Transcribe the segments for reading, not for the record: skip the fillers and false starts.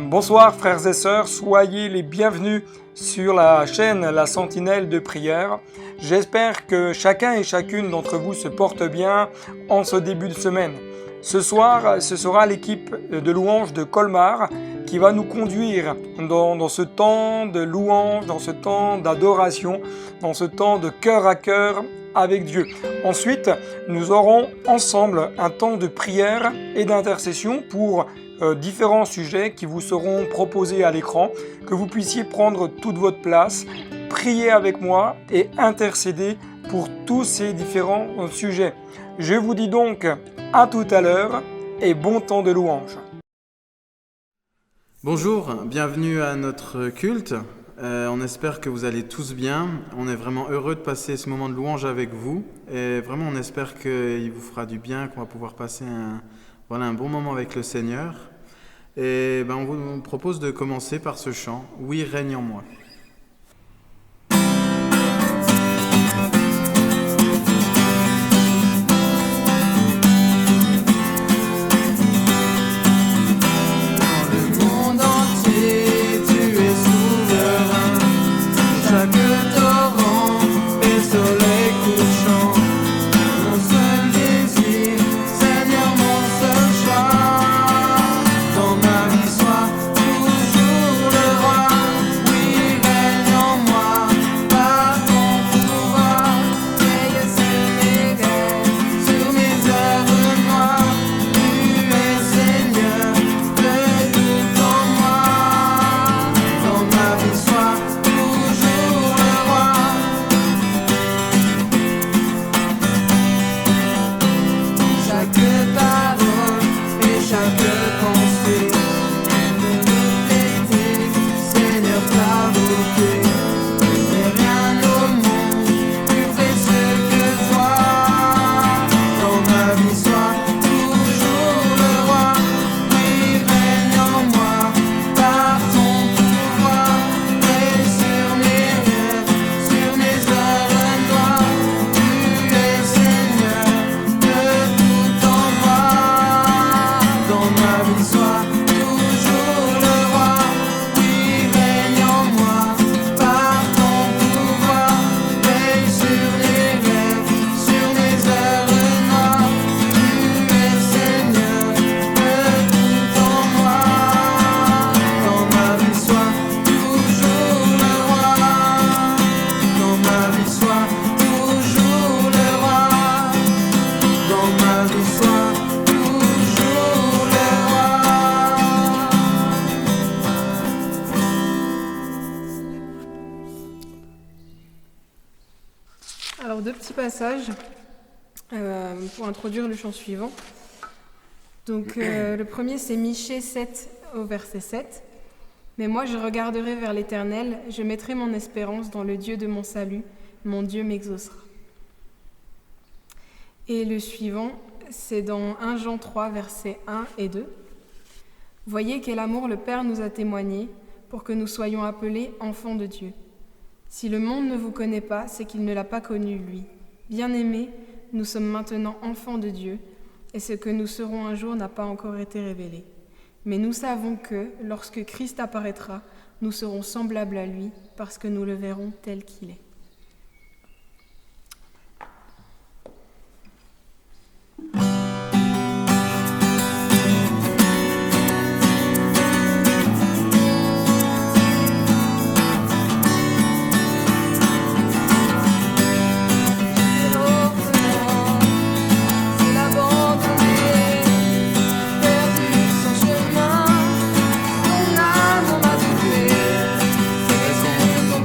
Bonsoir frères et sœurs, soyez les bienvenus sur la chaîne La Sentinelle de Prière. J'espère que chacun et chacune d'entre vous se porte bien en ce début de semaine. Ce soir, ce sera l'équipe de louanges de Colmar qui va nous conduire dans ce temps de louange, dans ce temps d'adoration, dans ce temps de cœur à cœur avec Dieu. Ensuite, nous aurons ensemble un temps de prière et d'intercession pour différents sujets qui vous seront proposés à l'écran, que vous puissiez prendre toute votre place, prier avec moi et intercéder pour tous ces différents sujets. Je vous dis donc à tout à l'heure et bon temps de louange. Bonjour, bienvenue à notre culte. On espère que vous allez tous bien. On est vraiment heureux de passer ce moment de louange avec vous. Et vraiment, on espère qu'il vous fera du bien, qu'on va pouvoir passer un bon moment avec le Seigneur. Et on vous propose de commencer par ce chant « Oui, règne en moi ». Alors, deux petits passages pour introduire le chant suivant. Donc, le premier, c'est Michée 7 au verset 7. « Mais moi, je regarderai vers l'Éternel, je mettrai mon espérance dans le Dieu de mon salut, mon Dieu m'exaucera. » Et le suivant, c'est dans 1 Jean 3, versets 1 et 2. « Voyez quel amour le Père nous a témoigné pour que nous soyons appelés enfants de Dieu. Si le monde ne vous connaît pas, c'est qu'il ne l'a pas connu, lui. Bien-aimés, nous sommes maintenant enfants de Dieu, et ce que nous serons un jour n'a pas encore été révélé. Mais nous savons que, lorsque Christ apparaîtra, nous serons semblables à lui, parce que nous le verrons tel qu'il est. » Ton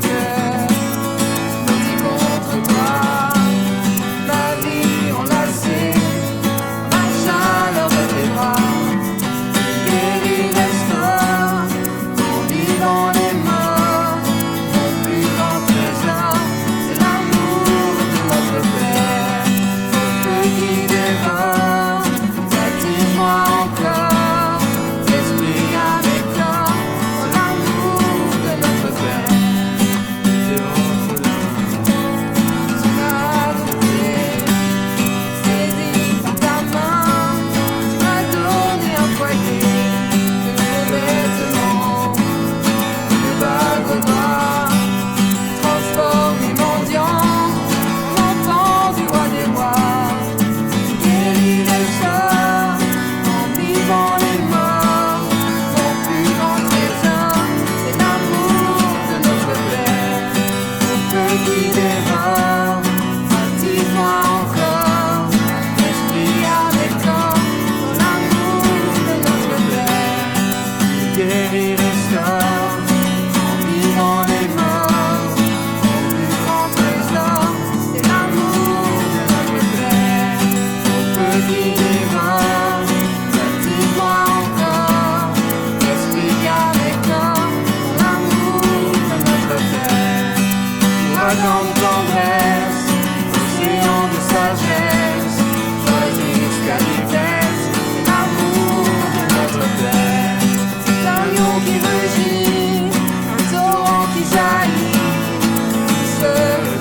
restaure en vivant les morts. Mon plus grand trésor, c'est l'amour de notre Père. Au feu qui dévore, baptise-moi encore, esprit avec corps, l'amour de notre Père. Ouragan de tendresse, océan de sagesse, choisi jusqu'à vitesse, l'amour de notre Père. C'est un lion qui rugit, un torrent qui jaillit, qui se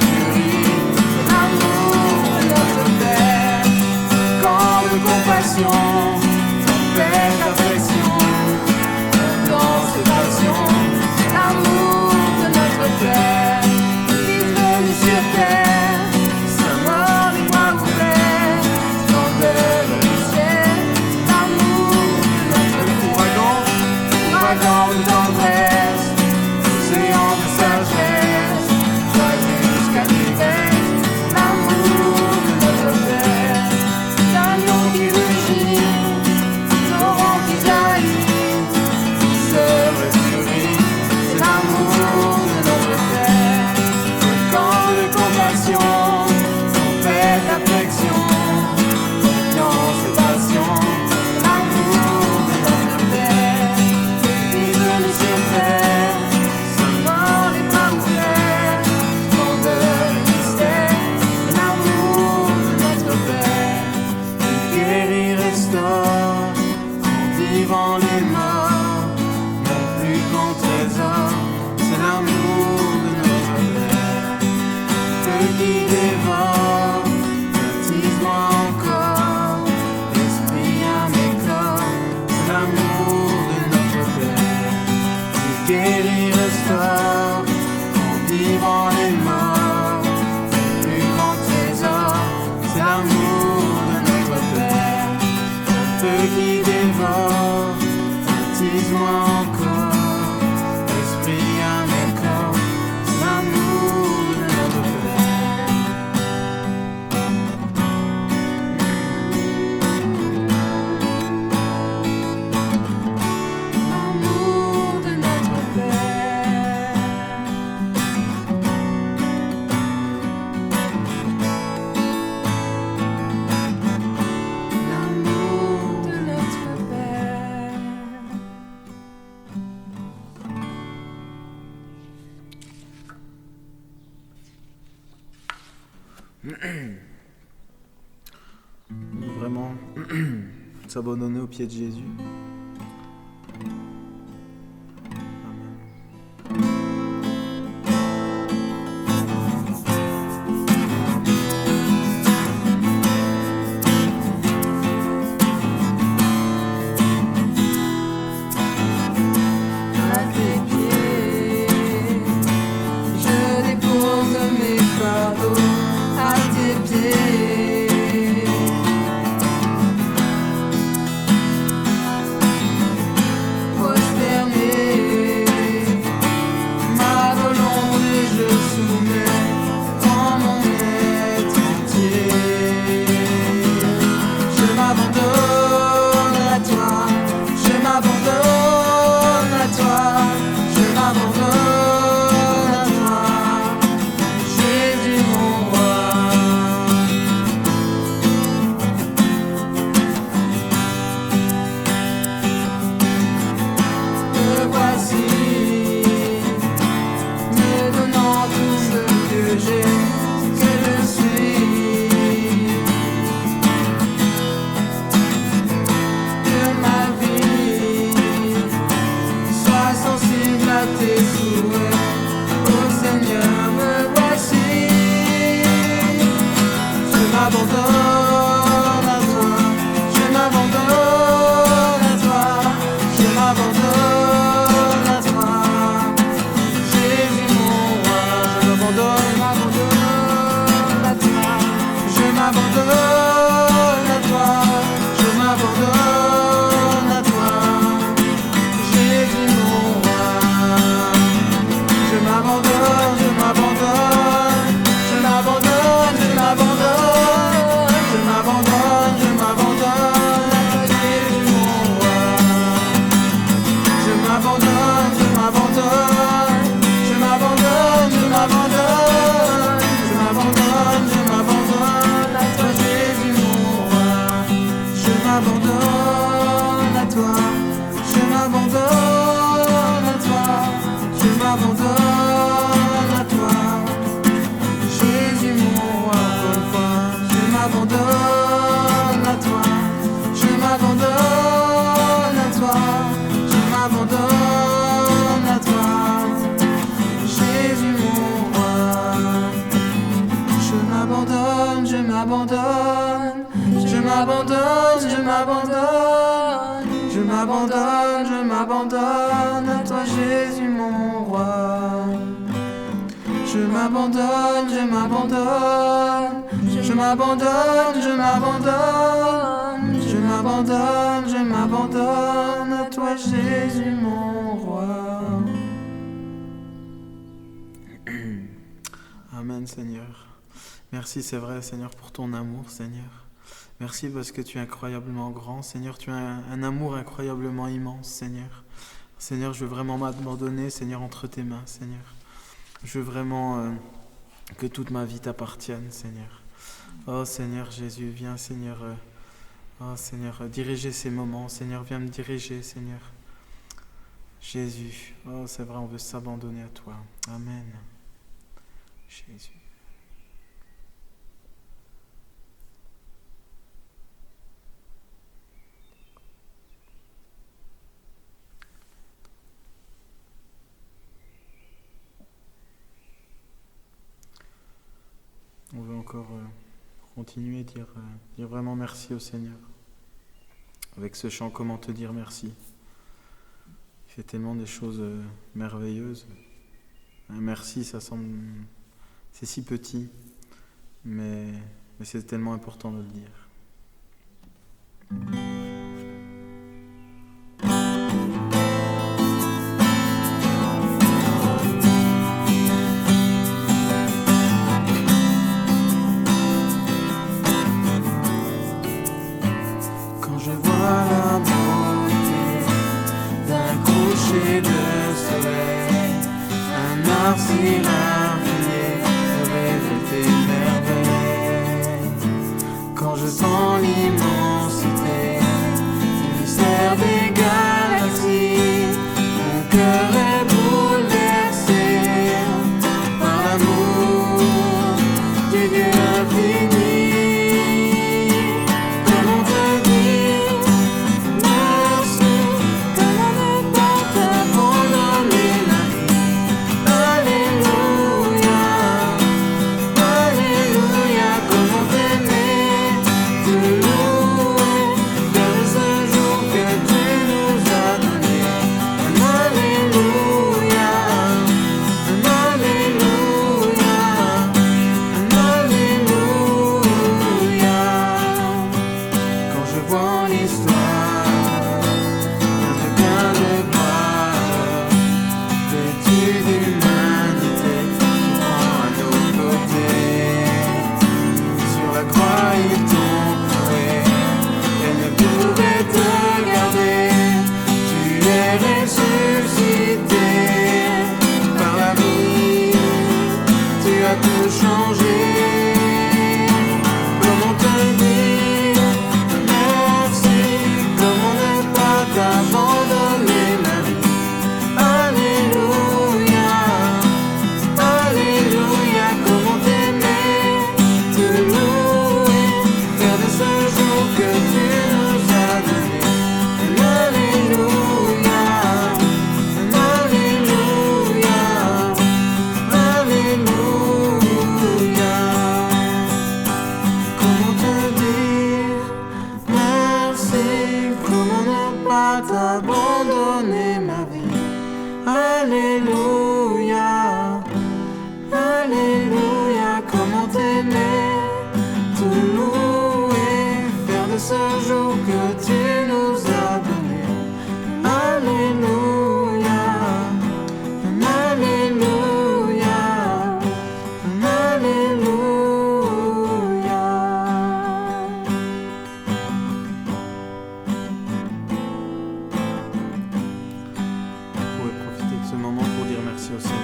furie, c'est l'amour de notre Père. Camp de compassion, tempête d'affection, danse de passion, c'est l'amour de notre Père. Fils venu sur terre, sa mort les bras ouverts, splendeur du ciel, c'est l'amour de notre Père. Ouragan de tendresse, océan de sagesse, choisi jusqu'à vitesse, c'est l'amour de notre Père. C'est un lion qui rugit, un torrent qui jaillit, qui se refurie, c'est l'amour de notre Père. Camp de compassion, tempête d'affection, confiance et passion, c'est l'amour de notre Père. Fils venu sur terre, sa mort les bras ouverts, splendeur et mystère, c'est l'amour de notre Père. Il guérit, restaure, en vivant les morts. Mon plus grand trésor, c'est l'amour de notre Père. Feu qui dévore, baptise-moi encore, esprit à mes corps, c'est l'amour de notre Père. Il guérit, restaure, en vivant les morts. Mon plus grand trésor, c'est l'amour de notre Père. Feu qui dévore, baptise-moi encore, esprit à mes corps, c'est l'amour de notre Père. L'amour de notre Père. L'amour de notre Père. Vraiment s'abandonner aux pieds de Jésus. Amen. À tes pieds, je dépose mes fardeaux. À tes pieds, prosterné, ma volonté je soumets, prends mon être entier. Je m'abandonne à toi, je m'abandonne à toi, je m'abandonne à toi, Jésus mon roi. Me voici, me donnant tout ce que j'ai, ce que je suis. Que ma vie soit sensible à tes souhaits. Oh Seigneur, me voici. Je m'abandonne à toi, je m'abandonne à toi, je m'abandonne à toi, Jésus mon roi. Je m'abandonne à toi, je m'abandonne à toi, je m'abandonne à toi, Jésus mon roi. m'abandonne, je m'abandonne, je m'abandonne, je m'abandonne, je m'abandonne à toi Jésus mon roi. Je m'abandonne à toi, je m'abandonne à toi, je m'abandonne à toi. Jésus mon roi, bonne foi, je m'abandonne à toi, je m'abandonne à toi, je m'abandonne à toi. Jésus mon roi, je m'abandonne, je m'abandonne, je m'abandonne, je m'abandonne, je m'abandonne, je m'abandonne à toi Jésus mon roi. Je m'abandonne, je m'abandonne, je m'abandonne, je m'abandonne, je m'abandonne, je m'abandonne à toi Jésus mon roi. Amen Seigneur. Merci c'est vrai Seigneur pour ton amour Seigneur. Merci parce que tu es incroyablement grand Seigneur, tu as un amour incroyablement immense Seigneur. Seigneur, je veux vraiment m'abandonner Seigneur entre tes mains Seigneur. Je veux vraiment que toute ma vie t'appartienne, Seigneur. Oh Seigneur Jésus, viens Seigneur, oh Seigneur, diriger ces moments. Seigneur, viens me diriger, Seigneur. Jésus, oh c'est vrai, on veut s'abandonner à toi. Amen. Jésus. On veut encore continuer, dire vraiment merci au Seigneur. Avec ce chant, comment te dire merci? Il fait tellement des choses merveilleuses. Un merci, ça semble... C'est si petit, mais c'est tellement important de le dire. Quand je sens l'immensité du mystère des galaxies, mon cœur est bouleversé par l'amour du Dieu infini. Comment te dire merci, comment ne pas t'abandonner la vie. Alléluia, Alléluia, comment t'aimer, te louer, de ce jour que tu nous as donné. Alléluia, Alléluia, Alléluia. Quand je vois l'histoire de bien de gloire, vêtue d'humanité, souvent à nos côtés. Sur la croix ils t'ont cloué et ne pouvaient te garder. Tu es ressuscité par la vie, tu as tout changé. Comment te dire merci, comment ne pas t'abandonner ma vie. Alléluia, Alléluia, comment t'aimer, te louer, faire de ce jour que tu nous as donné. Alléluia, Alléluia, Alléluia. Comment te dire merci, comment ne pas t'abandonner ma vie. Alléluia, Alléluia, comment t'aimer, te louer, faire de ce jour que tu nous as donné. Alléluia, Alléluia, Alléluia. Vous pouvez profiter de ce moment pour dire merci au Seigneur.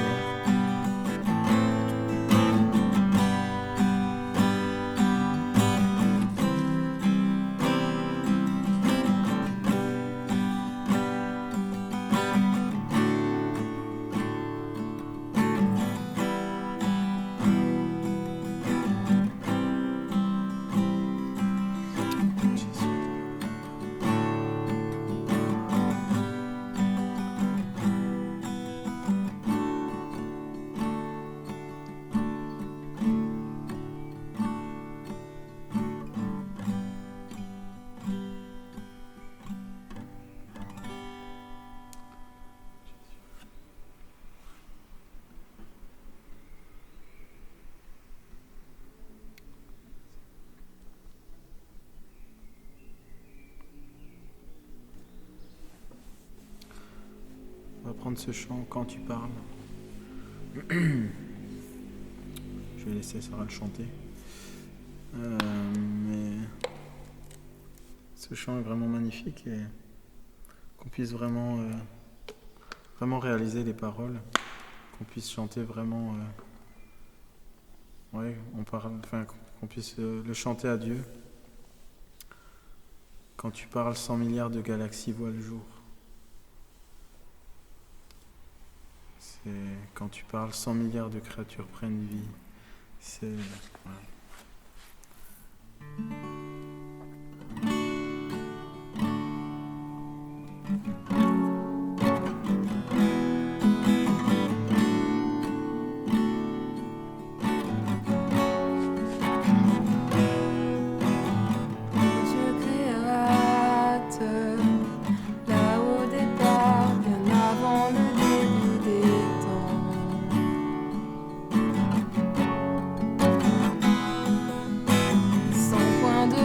On va prendre ce chant quand tu parles. Je vais laisser Sarah le chanter. Mais ce chant est vraiment magnifique et qu'on puisse vraiment réaliser les paroles, qu'on puisse chanter vraiment, qu'on puisse le chanter à Dieu. Quand tu parles, 100 milliards de galaxies voient le jour. Quand tu parles, 100 milliards de créatures prennent vie. Voilà. Sans point de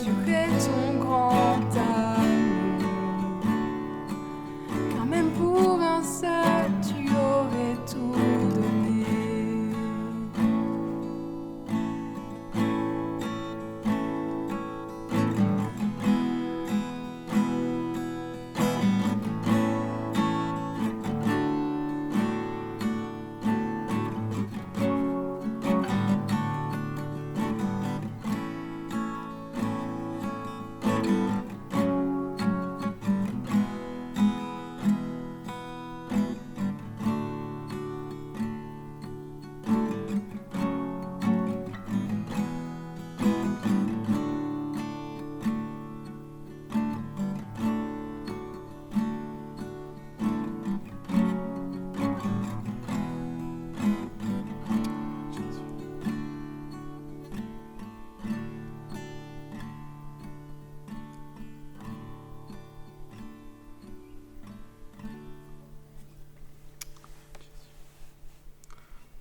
mesurer ton grand amour. Car même pour un seul, tu aurais tout donné.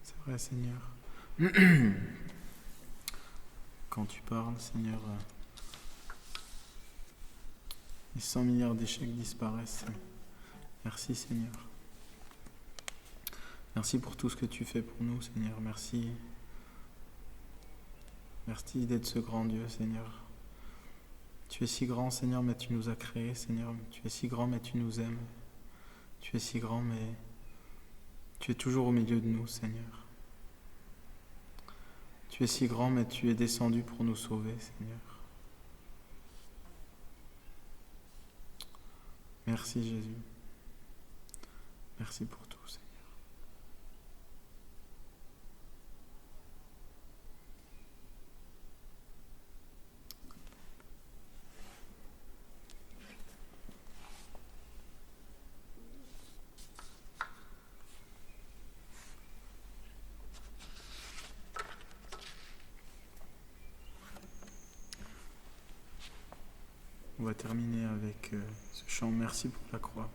C'est vrai, Seigneur. Quand tu parles, Seigneur, les 100 milliards d'échecs disparaissent. Merci, Seigneur. Merci pour tout ce que tu fais pour nous, Seigneur. Merci. Merci d'être ce grand Dieu, Seigneur. Tu es si grand, Seigneur, mais tu nous as créés, Seigneur. Tu es si grand, mais tu nous aimes. Tu es si grand, mais tu es toujours au milieu de nous, Seigneur. Tu es si grand, mais tu es descendu pour nous sauver, Seigneur. Merci, Jésus. Merci pour tout, Seigneur. On va terminer avec ce chant « Merci pour la croix ».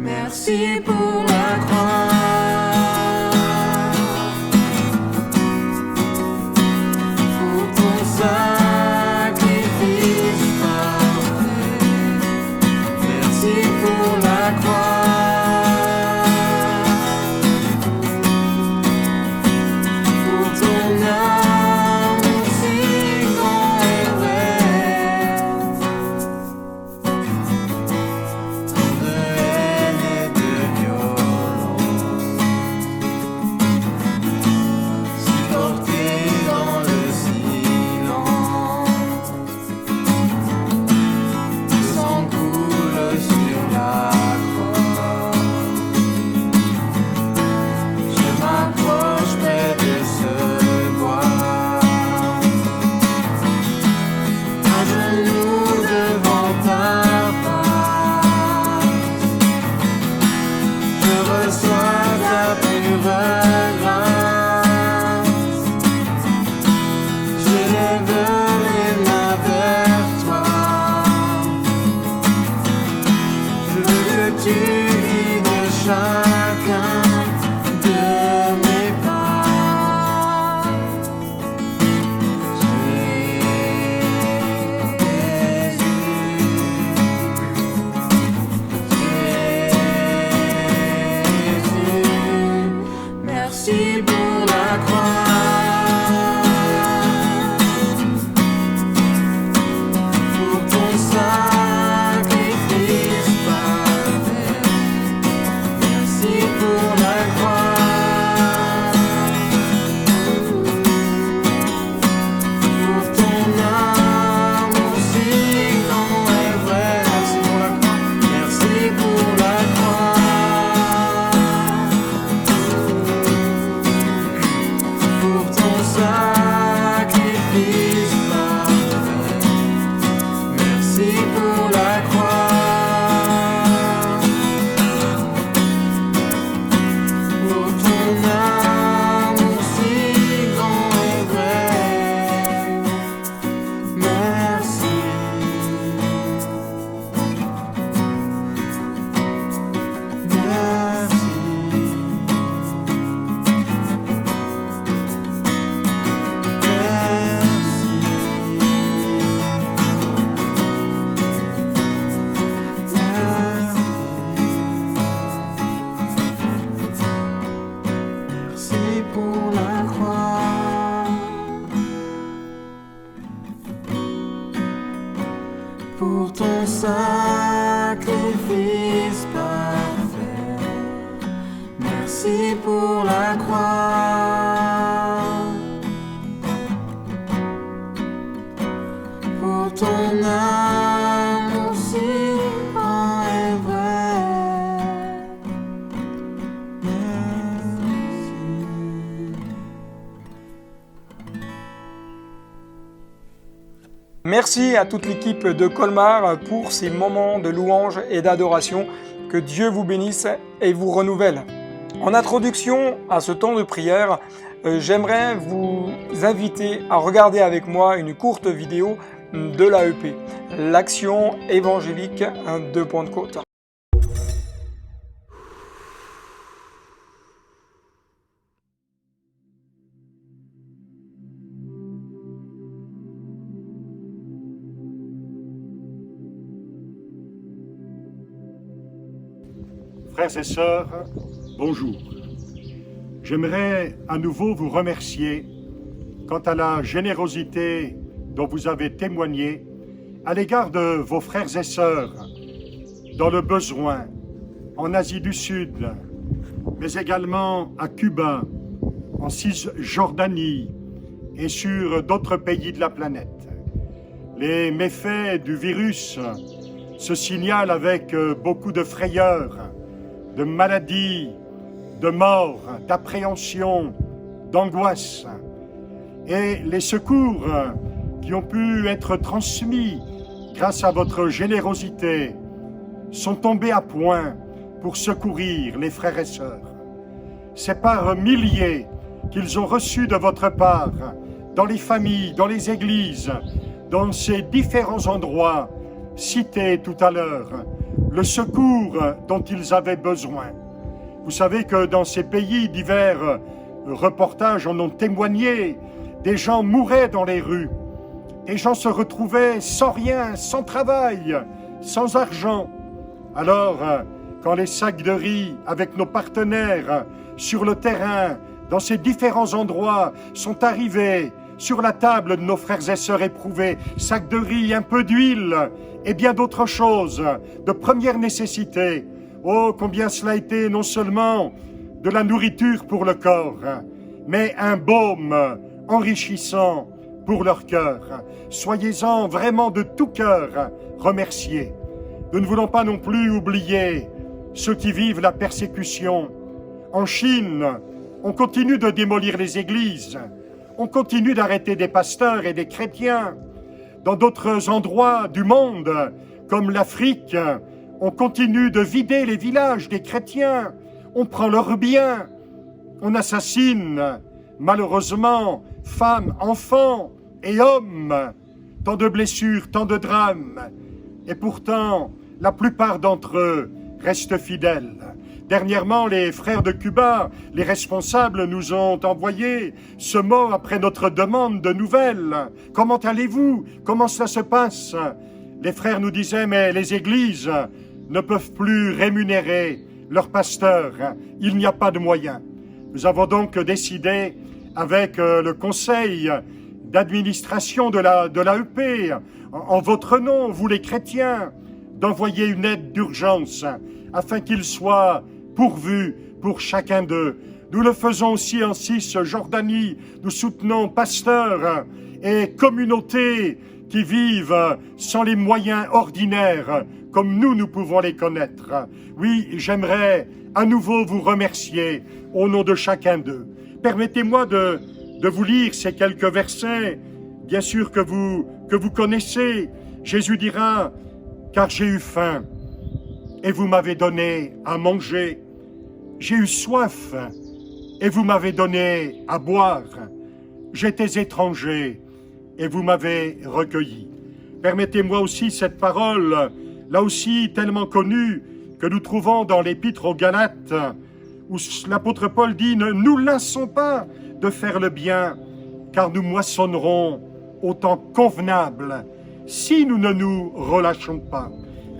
Merci pour la croix. Pour ton sacrifice parfait. Merci pour la croix. Pour ton amour si grand et vrai. Tant de haine et de violence. Merci pour la croix, pour ton sacrifice parfait. Merci pour la croix, pour ton amour si grand et vrai. Merci pour la croix. Pour ton sacrifice parfait. Merci pour la croix, pour ton amour si grand et vrai. Merci. Merci pour la croix, pour ton sacrifice parfait. Merci pour la croix, pour ton amour si grand et vrai. Merci. Merci à toute l'équipe de Colmar pour ces moments de louange et d'adoration. Que Dieu vous bénisse et vous renouvelle. En introduction à ce temps de prière, j'aimerais vous inviter à regarder avec moi une courte vidéo de l'AEP, l'Action évangélique de Pentecôte. Frères et sœurs, bonjour. J'aimerais à nouveau vous remercier quant à la générosité dont vous avez témoigné à l'égard de vos frères et sœurs dans le besoin, en Asie du Sud, mais également à Cuba, en Cisjordanie et sur d'autres pays de la planète. Les méfaits du virus se signalent avec beaucoup de frayeur, de maladie, de mort, d'appréhension, d'angoisse. Et les secours qui ont pu être transmis grâce à votre générosité sont tombés à point pour secourir les frères et sœurs. C'est par milliers qu'ils ont reçu de votre part, dans les familles, dans les églises, dans ces différents endroits cités tout à l'heure, le secours dont ils avaient besoin. Vous savez que dans ces pays, divers reportages en ont témoigné, des gens mouraient dans les rues, des gens se retrouvaient sans rien, sans travail, sans argent. Alors, quand les sacs de riz avec nos partenaires sur le terrain, dans ces différents endroits, sont arrivés sur la table de nos frères et sœurs éprouvés, sacs de riz, un peu d'huile et bien d'autres choses de première nécessité. Oh, combien cela a été non seulement de la nourriture pour le corps, mais un baume enrichissant pour leur cœur. Soyez-en vraiment de tout cœur remerciés. Nous ne voulons pas non plus oublier ceux qui vivent la persécution. En Chine, on continue de démolir les églises, on continue d'arrêter des pasteurs et des chrétiens. Dans d'autres endroits du monde, comme l'Afrique, on continue de vider les villages des chrétiens, on prend leurs biens, on assassine, malheureusement, femmes, enfants et hommes. Tant de blessures, tant de drames. Et pourtant, la plupart d'entre eux restent fidèles. Dernièrement, les frères de Cuba, les responsables, nous ont envoyé ce mot après notre demande de nouvelles. Comment allez-vous? Comment cela se passe? Les frères nous disaient, mais les églises ne peuvent plus rémunérer leurs pasteurs. Il n'y a pas de moyens. Nous avons donc décidé, avec le conseil d'administration de l'AEP, en votre nom, vous les chrétiens, d'envoyer une aide d'urgence afin qu'il soit pourvu pour chacun d'eux. Nous le faisons aussi en Cisjordanie. Nous soutenons pasteurs et communautés qui vivent sans les moyens ordinaires, comme nous pouvons les connaître. Oui, j'aimerais à nouveau vous remercier au nom de chacun d'eux. Permettez-moi de vous lire ces quelques versets, bien sûr que vous connaissez. Jésus dira, « Car j'ai eu faim, et vous m'avez donné à manger. J'ai eu soif, et vous m'avez donné à boire. J'étais étranger, et vous m'avez recueilli. » Permettez-moi aussi cette parole, là aussi tellement connue, que nous trouvons dans l'Épître aux Galates, où l'apôtre Paul dit « Ne nous lassons pas de faire le bien, car nous moissonnerons au temps convenable, si nous ne nous relâchons pas. »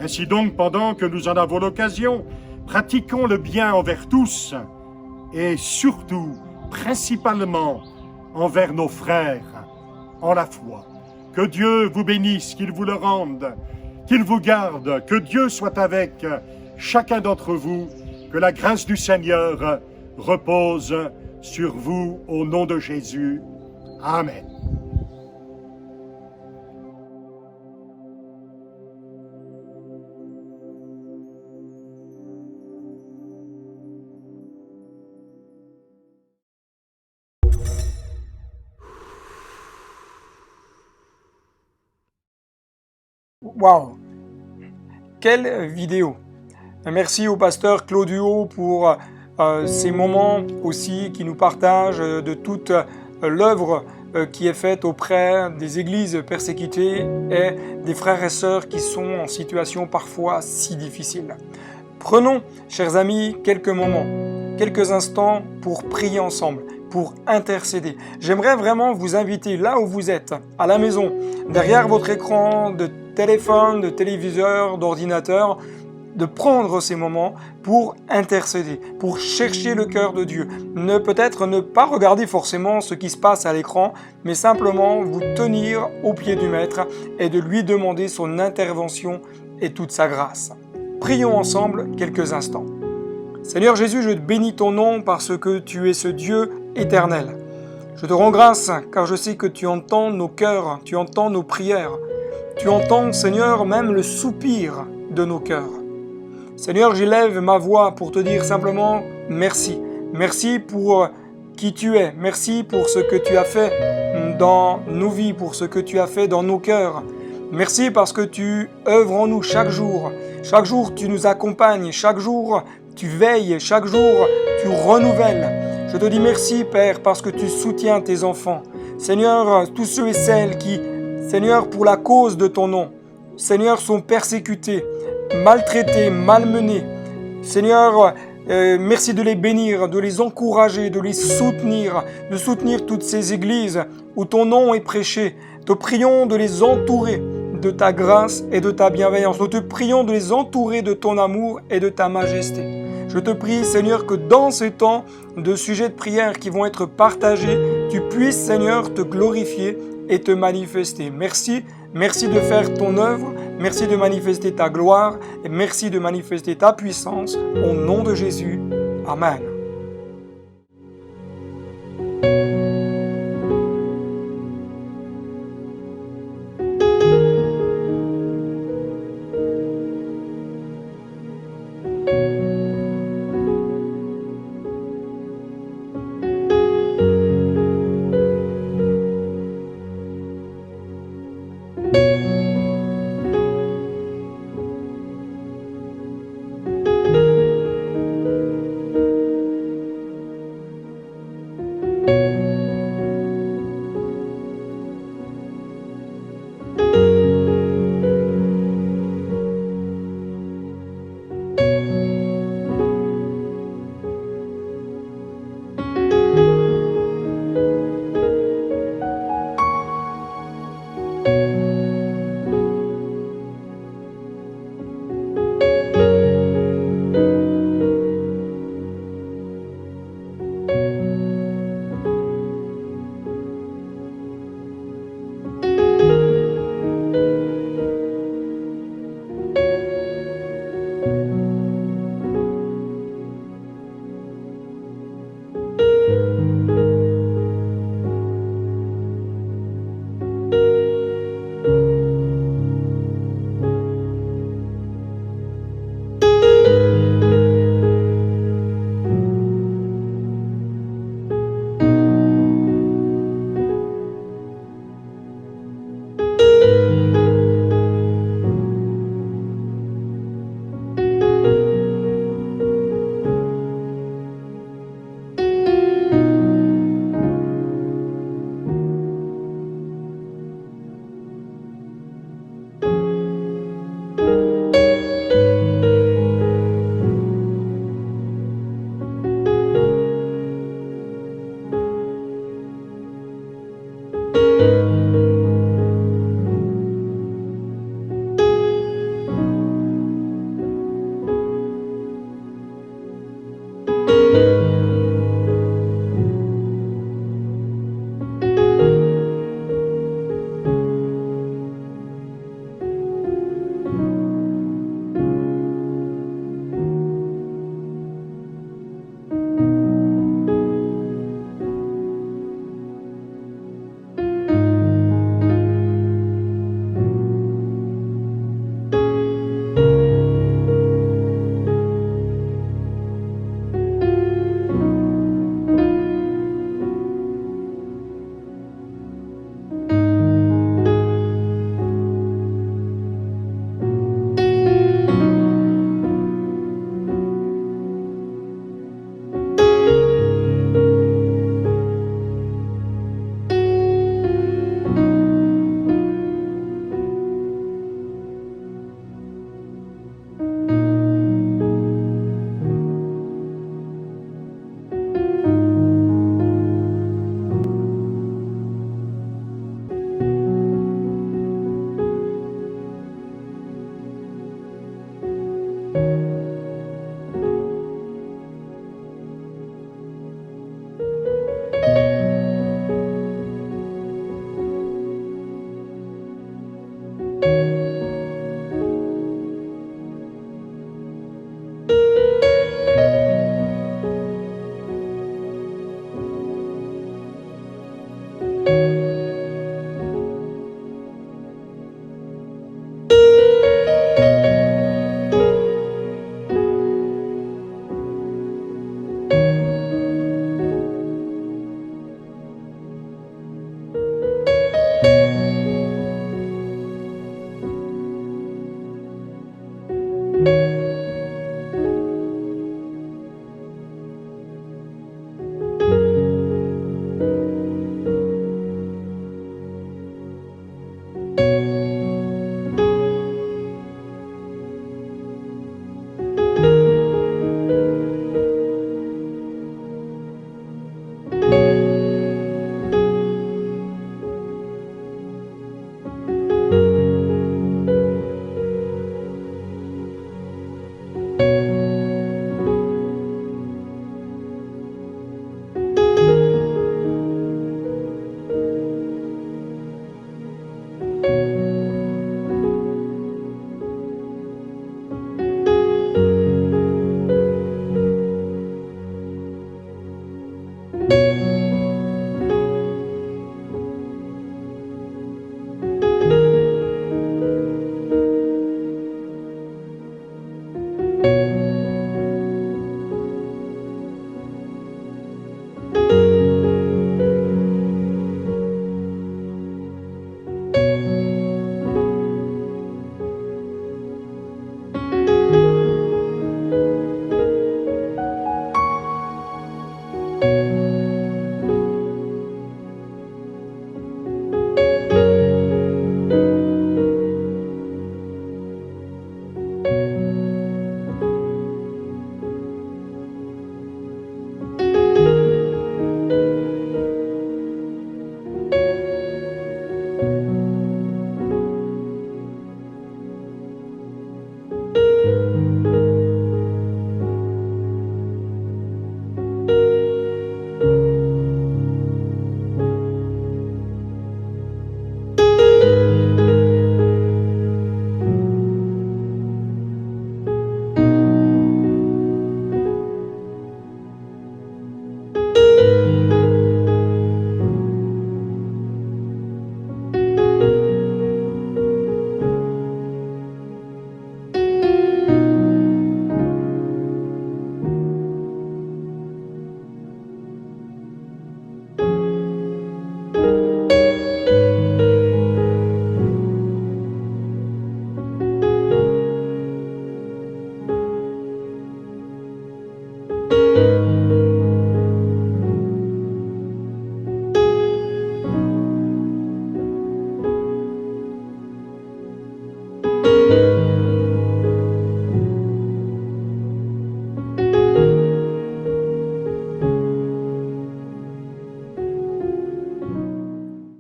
Ainsi donc, pendant que nous en avons l'occasion, pratiquons le bien envers tous, et surtout, principalement, envers nos frères en la foi. Que Dieu vous bénisse, qu'il vous le rende, qu'il vous garde, que Dieu soit avec chacun d'entre vous, que la grâce du Seigneur repose sur vous au nom de Jésus. Amen. Waouh! Quelle vidéo! Merci au pasteur Claudio pour ces moments aussi qui nous partage de toute l'œuvre qui est faite auprès des églises persécutées et des frères et sœurs qui sont en situation parfois si difficile. Prenons, chers amis, quelques moments, quelques instants pour prier ensemble, pour intercéder. J'aimerais vraiment vous inviter là où vous êtes, à la maison, derrière votre écran de téléphone, de téléviseur, d'ordinateur, de prendre ces moments pour intercéder, pour chercher le cœur de Dieu. Peut-être ne pas regarder forcément ce qui se passe à l'écran, mais simplement vous tenir au pied du Maître et de lui demander son intervention et toute sa grâce. Prions ensemble quelques instants. Seigneur Jésus, je te bénis ton nom parce que tu es ce Dieu éternel. Je te rends grâce car je sais que tu entends nos cœurs, tu entends nos prières. Tu entends, Seigneur, même le soupir de nos cœurs. Seigneur, j'élève ma voix pour te dire simplement merci. Merci pour qui tu es. Merci pour ce que tu as fait dans nos vies, pour ce que tu as fait dans nos cœurs. Merci parce que tu œuvres en nous chaque jour. Chaque jour, tu nous accompagnes. Chaque jour, tu veilles. Chaque jour, tu renouvelles. Je te dis merci, Père, parce que tu soutiens tes enfants. Seigneur, tous ceux et celles qui, Seigneur, pour la cause de ton nom, Seigneur, sont persécutés, maltraités, malmenés. Seigneur, merci de les bénir, de les encourager, de les soutenir, de soutenir toutes ces églises où ton nom est prêché. Te prions de les entourer de ta grâce et de ta bienveillance. Nous te prions de les entourer de ton amour et de ta majesté. Je te prie, Seigneur, que dans ces temps de sujets de prière qui vont être partagés, tu puisses, Seigneur, te glorifier et te manifester. Merci, merci de faire ton œuvre, merci de manifester ta gloire et merci de manifester ta puissance. Au nom de Jésus, Amen.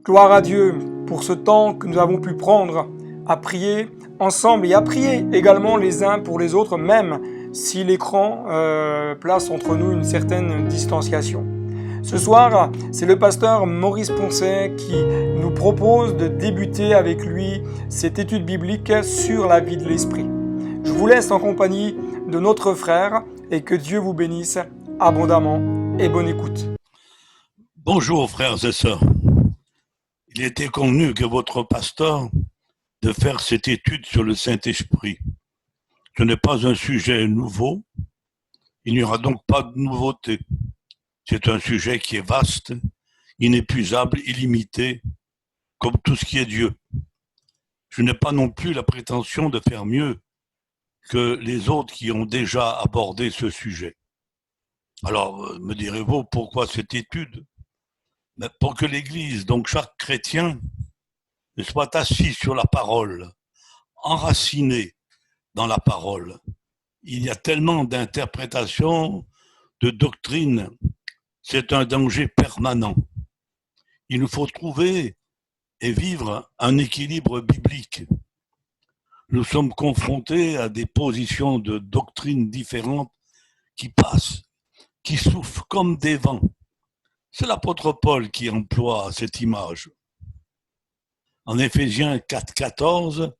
Gloire à Dieu pour ce temps que nous avons pu prendre à prier ensemble et à prier également les uns pour les autres, même si l'écran place entre nous une certaine distanciation. Ce soir, c'est le pasteur Maurice Poncet qui nous propose de débuter avec lui cette étude biblique sur la vie de l'esprit. Je vous laisse en compagnie de notre frère et que Dieu vous bénisse abondamment et bonne écoute. Bonjour frères et sœurs. Il était convenu que votre pasteur de faire cette étude sur le Saint-Esprit. Ce n'est pas un sujet nouveau, il n'y aura donc pas de nouveauté. C'est un sujet qui est vaste, inépuisable, illimité, comme tout ce qui est Dieu. Je n'ai pas non plus la prétention de faire mieux que les autres qui ont déjà abordé ce sujet. Alors, me direz-vous, pourquoi cette étude ? Mais pour que l'Église, donc chaque chrétien, soit assis sur la parole, enraciné dans la parole. Il y a tellement d'interprétations, de doctrines, c'est un danger permanent. Il nous faut trouver et vivre un équilibre biblique. Nous sommes confrontés à des positions de doctrines différentes qui passent, qui soufflent comme des vents. C'est l'apôtre Paul qui emploie cette image. En Éphésiens 4,14,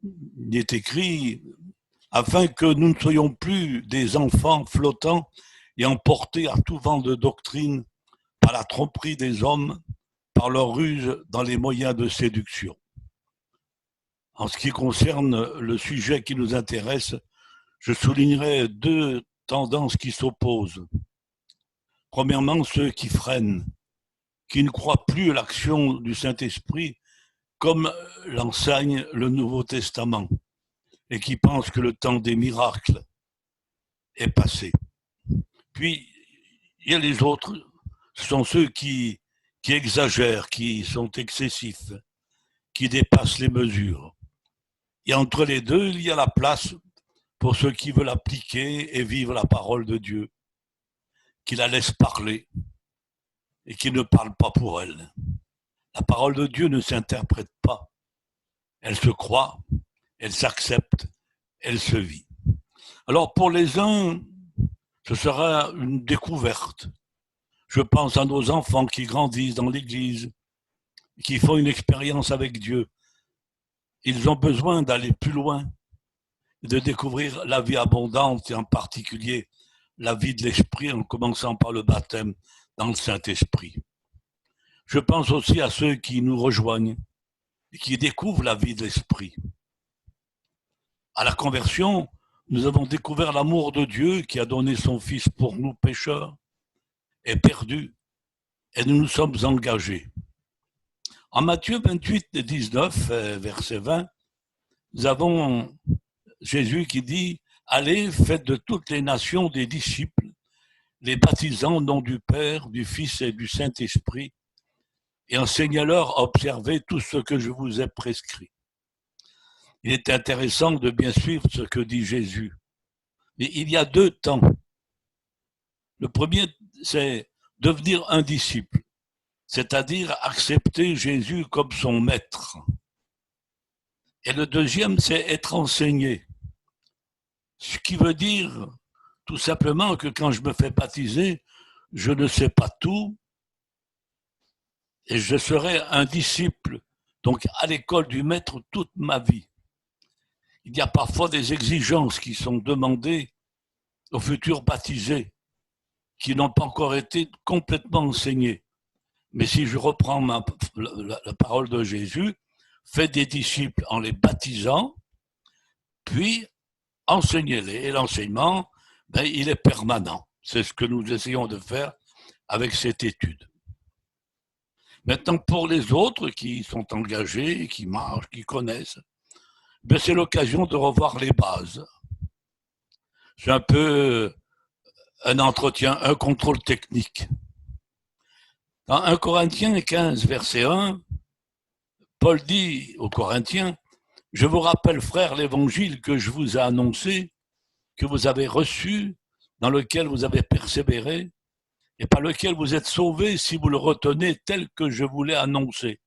il est écrit « Afin que nous ne soyons plus des enfants flottants et emportés à tout vent de doctrine par la tromperie des hommes, par leur ruse dans les moyens de séduction. » En ce qui concerne le sujet qui nous intéresse, je soulignerai deux tendances qui s'opposent. Premièrement, ceux qui freinent, qui ne croient plus à l'action du Saint-Esprit comme l'enseigne le Nouveau Testament et qui pensent que le temps des miracles est passé. Puis, il y a les autres, ce sont ceux qui exagèrent, qui sont excessifs, qui dépassent les mesures. Et entre les deux, il y a la place pour ceux qui veulent appliquer et vivre la parole de Dieu, qui la laissent parler et qui ne parlent pas pour elle. La parole de Dieu ne s'interprète pas. Elle se croit, elle s'accepte, elle se vit. Alors pour les uns, ce sera une découverte. Je pense à nos enfants qui grandissent dans l'Église, qui font une expérience avec Dieu. Ils ont besoin d'aller plus loin, de découvrir la vie abondante et en particulier la vie de l'esprit en commençant par le baptême dans le Saint-Esprit. Je pense aussi à ceux qui nous rejoignent et qui découvrent la vie de l'esprit. À la conversion, nous avons découvert l'amour de Dieu qui a donné son Fils pour nous pécheurs et perdus, et nous nous sommes engagés. En Matthieu 28, 19, verset 20, nous avons Jésus qui dit « Allez, faites de toutes les nations des disciples, les baptisant au nom du Père, du Fils et du Saint-Esprit, et enseignez-leur à observer tout ce que je vous ai prescrit. » Il est intéressant de bien suivre ce que dit Jésus. Mais il y a deux temps. Le premier, c'est devenir un disciple, c'est-à-dire accepter Jésus comme son maître. Et le deuxième, c'est être enseigné. Ce qui veut dire tout simplement que quand je me fais baptiser, je ne sais pas tout et je serai un disciple, donc à l'école du maître toute ma vie. Il y a parfois des exigences qui sont demandées aux futurs baptisés qui n'ont pas encore été complètement enseignées. Mais si je reprends la parole de Jésus, faites des disciples en les baptisant, puis enseignez-les. Et l'enseignement, il est permanent. C'est ce que nous essayons de faire avec cette étude. Maintenant, pour les autres qui sont engagés, qui marchent, qui connaissent, c'est l'occasion de revoir les bases. C'est un peu un entretien, un contrôle technique. Dans 1 Corinthiens 15, verset 1, Paul dit aux Corinthiens, « Je vous rappelle, frères, l'évangile que je vous ai annoncé, que vous avez reçu, dans lequel vous avez persévéré, et par lequel vous êtes sauvés si vous le retenez tel que je vous l'ai annoncé.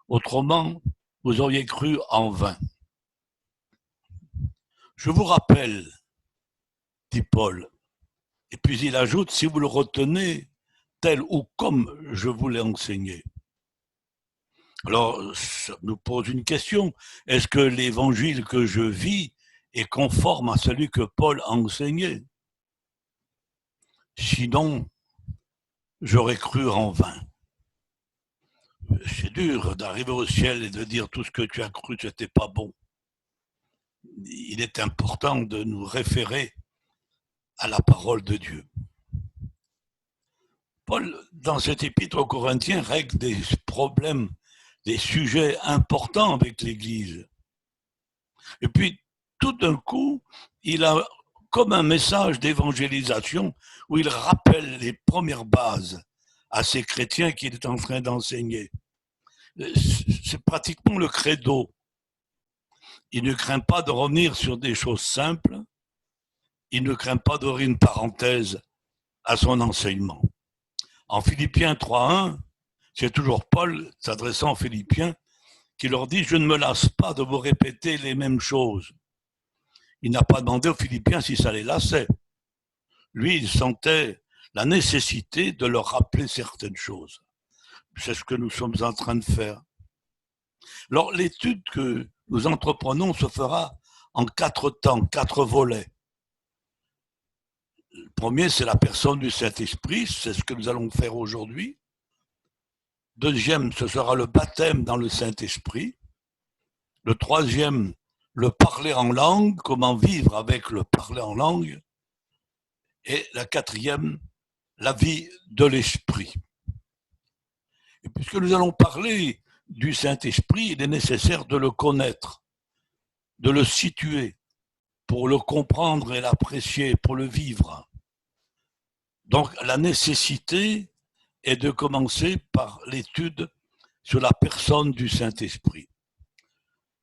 Autrement, vous auriez cru en vain. Je vous rappelle, dit Paul, et puis il ajoute, si vous le retenez tel ou comme je vous l'ai enseigné. Alors, ça nous pose une question. Est-ce que l'évangile que je vis est conforme à celui que Paul a enseigné? Sinon, j'aurais cru en vain. C'est dur d'arriver au ciel et de dire tout ce que tu as cru, c'était pas bon. Il est important de nous référer à la parole de Dieu. Paul, dans cet épître aux Corinthiens, règle des problèmes, des sujets importants avec l'Église. Et puis, tout d'un coup, il a comme un message d'évangélisation où il rappelle les premières bases à ces chrétiens qu'il est en train d'enseigner. C'est pratiquement le credo. Il ne craint pas de revenir sur des choses simples. Il ne craint pas d'ouvrir une parenthèse à son enseignement. En Philippiens 3.1, c'est toujours Paul, s'adressant aux Philippiens, qui leur dit « Je ne me lasse pas de vous répéter les mêmes choses ». Il n'a pas demandé aux Philippiens si ça les lassait. Lui, il sentait la nécessité de leur rappeler certaines choses. C'est ce que nous sommes en train de faire. Alors, l'étude que nous entreprenons se fera en 4 temps, 4 volets. Le premier, c'est la personne du Saint-Esprit, c'est ce que nous allons faire aujourd'hui. Deuxième, ce sera le baptême dans le Saint-Esprit. Le troisième, le parler en langue, comment vivre avec le parler en langue. Et la quatrième, la vie de l'Esprit. Et puisque nous allons parler du Saint-Esprit, il est nécessaire de le connaître, de le situer, pour le comprendre et l'apprécier, pour le vivre. Donc la nécessité est de commencer par l'étude sur la personne du Saint-Esprit.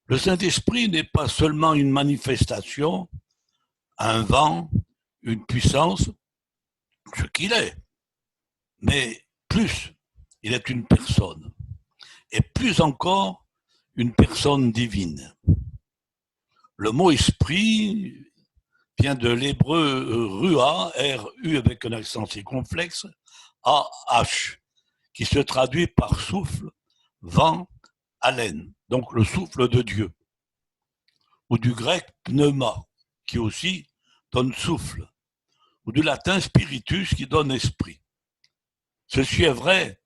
Le Saint-Esprit n'est pas seulement une manifestation, un vent, une puissance, ce qu'il est, mais plus, il est une personne, et plus encore, une personne divine. Le mot esprit vient de l'hébreu rua, R-U avec un accent circonflexe, A-H, qui se traduit par souffle, vent, haleine, donc le souffle de Dieu. Ou du grec pneuma, qui aussi donne souffle, ou du latin spiritus, qui donne esprit. Ceci est vrai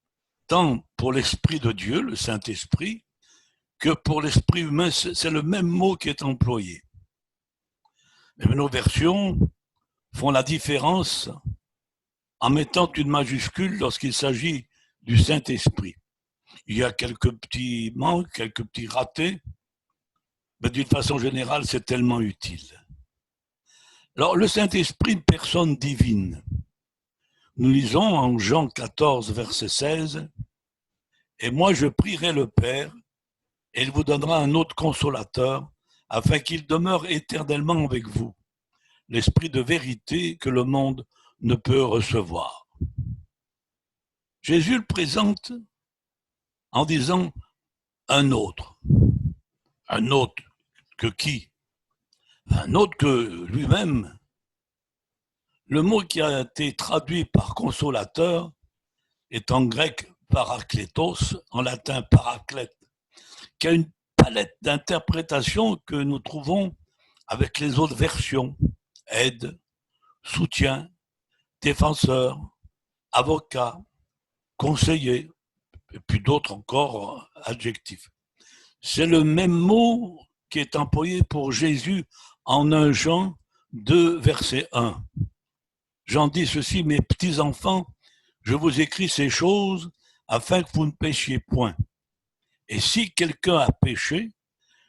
tant pour l'esprit de Dieu, le Saint-Esprit, que pour l'esprit humain, c'est le même mot qui est employé. Mais nos versions font la différence en mettant une majuscule lorsqu'il s'agit du Saint-Esprit. Il y a quelques petits manques, quelques petits ratés, mais d'une façon générale, c'est tellement utile. Alors, le Saint-Esprit, une personne divine. Nous lisons en Jean 14, verset 16, « Et moi je prierai le Père, et il vous donnera un autre consolateur, afin qu'il demeure éternellement avec vous, l'esprit de vérité que le monde ne peut recevoir. » Jésus le présente en disant un autre. Un autre que qui? Un autre que lui-même. Le mot qui a été traduit par consolateur est en grec parakletos, en latin paraclète, qui a une palette d'interprétations que nous trouvons avec les autres versions. Aide, soutien, défenseur, avocat, conseiller, et puis d'autres encore adjectifs. C'est le même mot qui est employé pour Jésus en 1 Jean 2, verset 1. Jean dit ceci, « Mes petits-enfants, je vous écris ces choses afin que vous ne péchiez point. Et si quelqu'un a péché,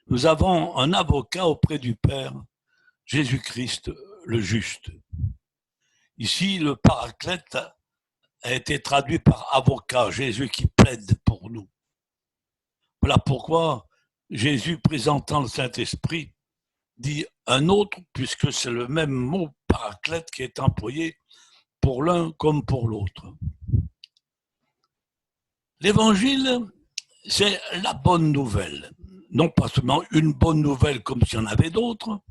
nous avons un avocat auprès du Père, Jésus-Christ le juste. » Ici, le paraclète a été traduit par avocat, Jésus qui plaide pour nous. Voilà pourquoi Jésus, présentant le Saint-Esprit, dit un autre, puisque c'est le même mot paraclète qui est employé pour l'un comme pour l'autre. L'évangile, c'est la bonne nouvelle. Non pas seulement une bonne nouvelle comme s'il y en avait d'autres,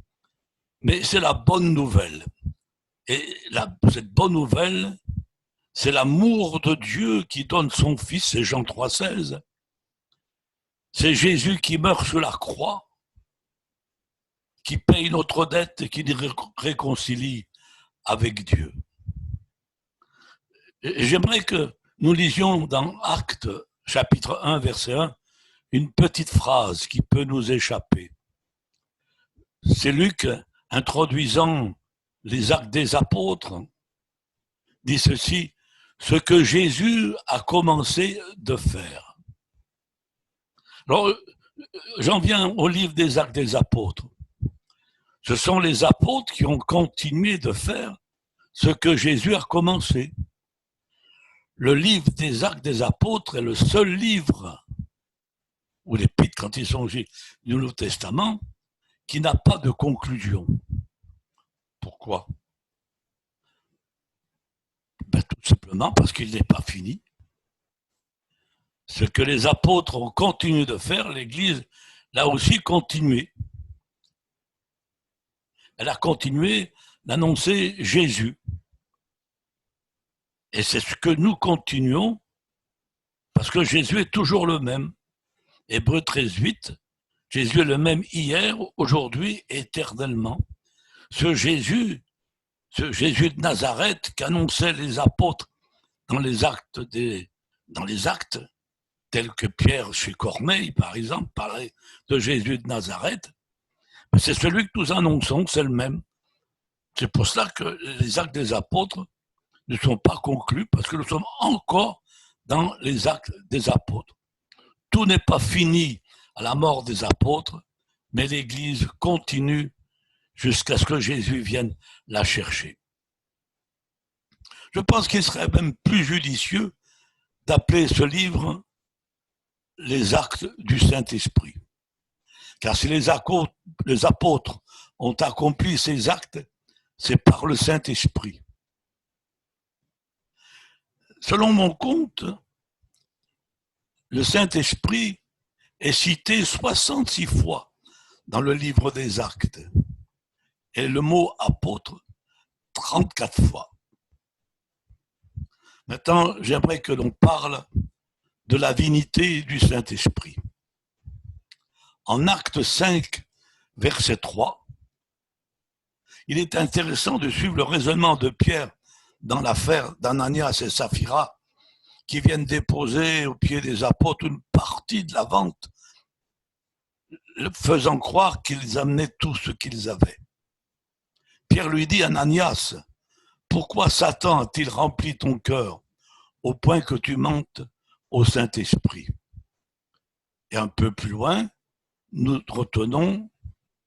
mais c'est la bonne nouvelle. Et cette bonne nouvelle, c'est l'amour de Dieu qui donne son Fils, c'est Jean 3,16. C'est Jésus qui meurt sur la croix, qui paye notre dette et qui nous réconcilie avec Dieu. J'aimerais que nous lisions dans Actes, chapitre 1, verset 1, une petite phrase qui peut nous échapper. C'est Luc, introduisant les actes des apôtres, dit ceci, ce que Jésus a commencé de faire. Alors, j'en viens au livre des actes des apôtres. Ce sont les apôtres qui ont continué de faire ce que Jésus a commencé. Le livre des actes des apôtres est le seul livre, ou l'épître quand ils sont du Nouveau Testament, qui n'a pas de conclusion. Pourquoi? Tout simplement parce qu'il n'est pas fini. Ce que les apôtres ont continué de faire, l'Église l'a aussi continué. Elle a continué d'annoncer Jésus. Et c'est ce que nous continuons, parce que Jésus est toujours le même. Hébreux 13,8, Jésus est le même hier, aujourd'hui, éternellement. Ce Jésus de Nazareth qu'annonçaient les apôtres dans les actes, tels que Pierre chez Corneille, par exemple, parlait de Jésus de Nazareth, c'est celui que nous annonçons, c'est le même. C'est pour cela que les actes des apôtres ne sont pas conclus, parce que nous sommes encore dans les actes des apôtres. Tout n'est pas fini à la mort des apôtres, mais l'Église continue jusqu'à ce que Jésus vienne la chercher. Je pense qu'il serait même plus judicieux d'appeler ce livre les actes du Saint-Esprit. Car si les apôtres ont accompli ces actes, c'est par le Saint-Esprit. Selon mon compte, le Saint-Esprit est cité 66 fois dans le livre des Actes et le mot apôtre 34 fois. Maintenant, j'aimerais que l'on parle de la divinité du Saint-Esprit. En Acte 5, verset 3, il est intéressant de suivre le raisonnement de Pierre dans l'affaire d'Ananias et Saphira, qui viennent déposer au pied des apôtres une partie de la vente, faisant croire qu'ils amenaient tout ce qu'ils avaient. Pierre lui dit, Ananias, pourquoi Satan a-t-il rempli ton cœur au point que tu mentes au Saint-Esprit? Et un peu plus loin, nous retenons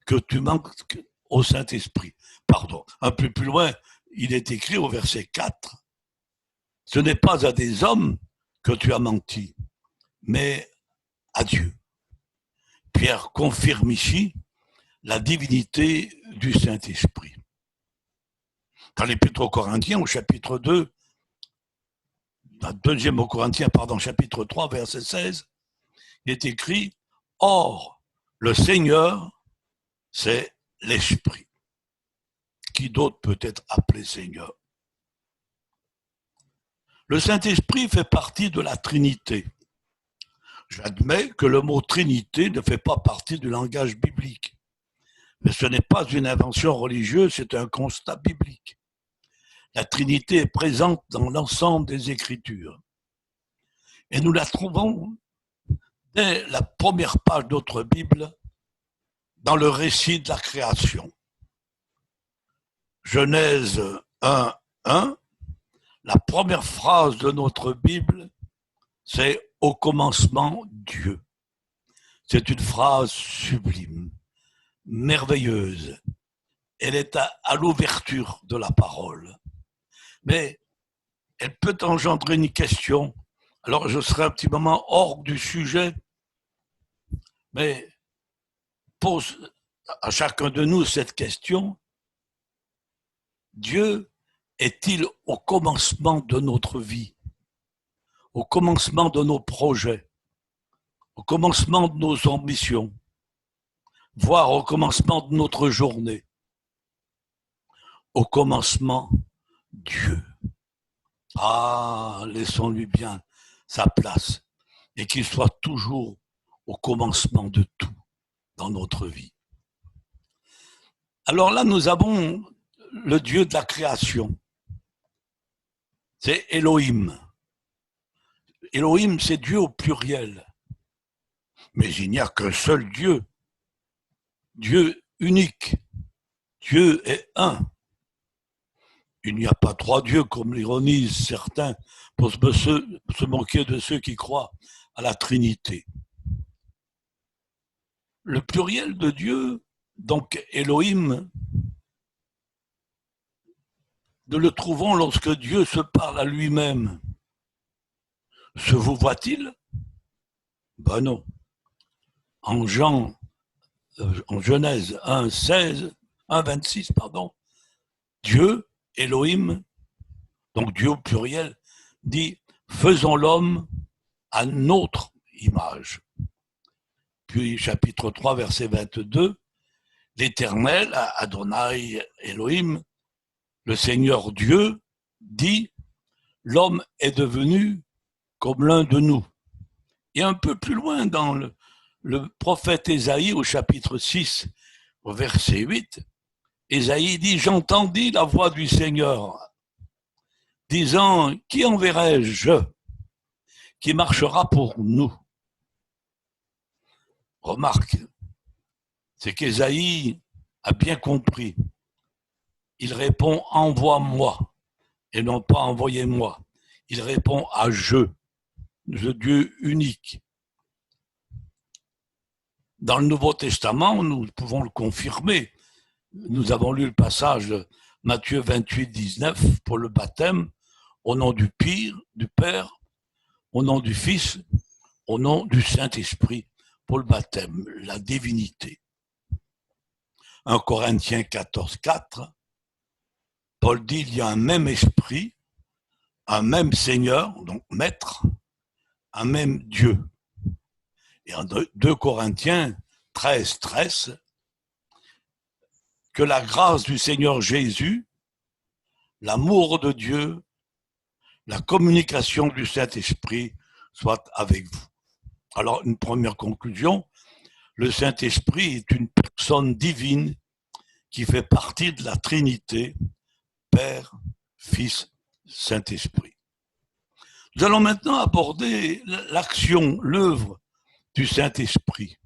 que tu manques au Saint-Esprit. Pardon, un peu plus loin, il est écrit au verset 4, ce n'est pas à des hommes que tu as menti, mais à Dieu. Pierre confirme ici la divinité du Saint-Esprit. Dans l'Épître aux Corinthiens, au chapitre 2, dans deuxième aux Corinthiens, chapitre 3, verset 16, il est écrit « Or, le Seigneur, c'est l'Esprit. » Qui d'autre peut être appelé Seigneur? Le Saint-Esprit fait partie de la Trinité. J'admets que le mot Trinité ne fait pas partie du langage biblique. Mais ce n'est pas une invention religieuse, c'est un constat biblique. La Trinité est présente dans l'ensemble des Écritures. Et nous la trouvons dès la première page de notre Bible, dans le récit de la création. Genèse 1, 1, la première phrase de notre Bible, c'est « Au commencement, Dieu ». C'est une phrase sublime, merveilleuse. Elle est à l'ouverture de la parole. Mais elle peut engendrer une question. Alors je serai un petit moment hors du sujet, mais pose à chacun de nous cette question. Dieu est-il au commencement de notre vie, au commencement de nos projets, au commencement de nos ambitions, voire au commencement de notre journée. Au commencement, Dieu. Ah, laissons-lui bien sa place et qu'il soit toujours au commencement de tout dans notre vie. Alors là, nous avons le Dieu de la création. C'est Elohim. Elohim, c'est Dieu au pluriel. Mais il n'y a qu'un seul Dieu. Dieu unique. Dieu est un. Il n'y a pas trois dieux, comme l'ironisent certains, pour se moquer de ceux qui croient à la Trinité. Le pluriel de Dieu, donc Elohim, nous le trouvons lorsque Dieu se parle à lui-même. Se vous voit-il? Ben non. En Genèse 1:26, Dieu, Elohim, donc Dieu au pluriel, dit « Faisons l'homme à notre image ». Puis chapitre 3, verset 22, l'Éternel, Adonai Elohim, le Seigneur Dieu, dit « L'homme est devenu comme l'un de nous ». Et un peu plus loin dans le prophète Ésaïe, au chapitre 6, au verset 8, Ésaïe dit « J'entendis la voix du Seigneur, disant « Qui enverrai-je, qui marchera pour nous ?» Remarque, c'est qu'Ésaïe a bien compris. Il répond « Envoie-moi » et non pas « Envoyez-moi ». Il répond à « Je », le Dieu unique. Dans le Nouveau Testament, nous pouvons le confirmer. Nous avons lu le passage de Matthieu 28, 19 pour le baptême, au nom du Père, au nom du Fils, au nom du Saint-Esprit, pour le baptême, la divinité. 1 Corinthiens 14, 4, Paul dit il y a un même esprit, un même Seigneur, donc Maître, un même Dieu. Et en 2 Corinthiens 13, 13, que la grâce du Seigneur Jésus, l'amour de Dieu, la communication du Saint-Esprit soit avec vous. Alors, une première conclusion, le Saint-Esprit est une personne divine qui fait partie de la Trinité, Père, Fils, Saint-Esprit. Nous allons maintenant aborder l'action, l'œuvre du Saint-Esprit.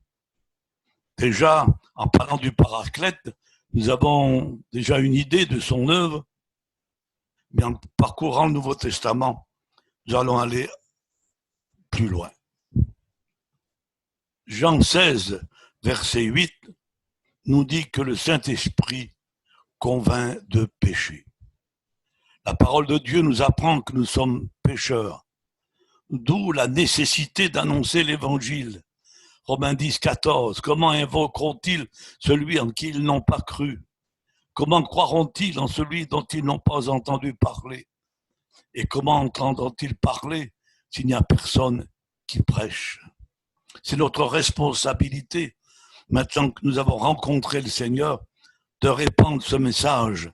Déjà, en parlant du Paraclète, nous avons déjà une idée de son œuvre, mais en parcourant le Nouveau Testament, nous allons aller plus loin. Jean 16, verset 8, nous dit que le Saint-Esprit convainc de péché. La parole de Dieu nous apprend que nous sommes pécheurs, d'où la nécessité d'annoncer l'Évangile. Romains 10, 14, comment invoqueront-ils celui en qui ils n'ont pas cru? Comment croiront-ils en celui dont ils n'ont pas entendu parler? Et comment entendront-ils parler s'il n'y a personne qui prêche? C'est notre responsabilité, maintenant que nous avons rencontré le Seigneur, de répandre ce message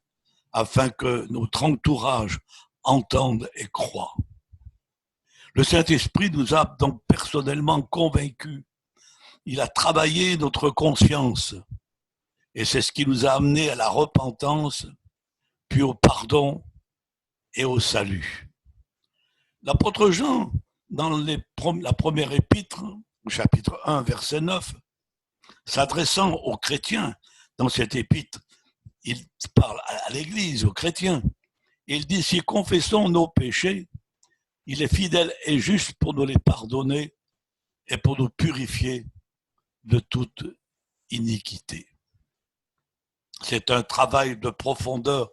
afin que notre entourage entende et croit. Le Saint-Esprit nous a donc personnellement convaincus. Il a travaillé notre conscience et c'est ce qui nous a amenés à la repentance, puis au pardon et au salut. L'apôtre Jean, dans la première épître, au chapitre 1, verset 9, s'adressant aux chrétiens, dans cette épître, il parle à l'Église, aux chrétiens. Il dit, si confessons nos péchés, il est fidèle et juste pour nous les pardonner et pour nous purifier de toute iniquité. C'est un travail de profondeur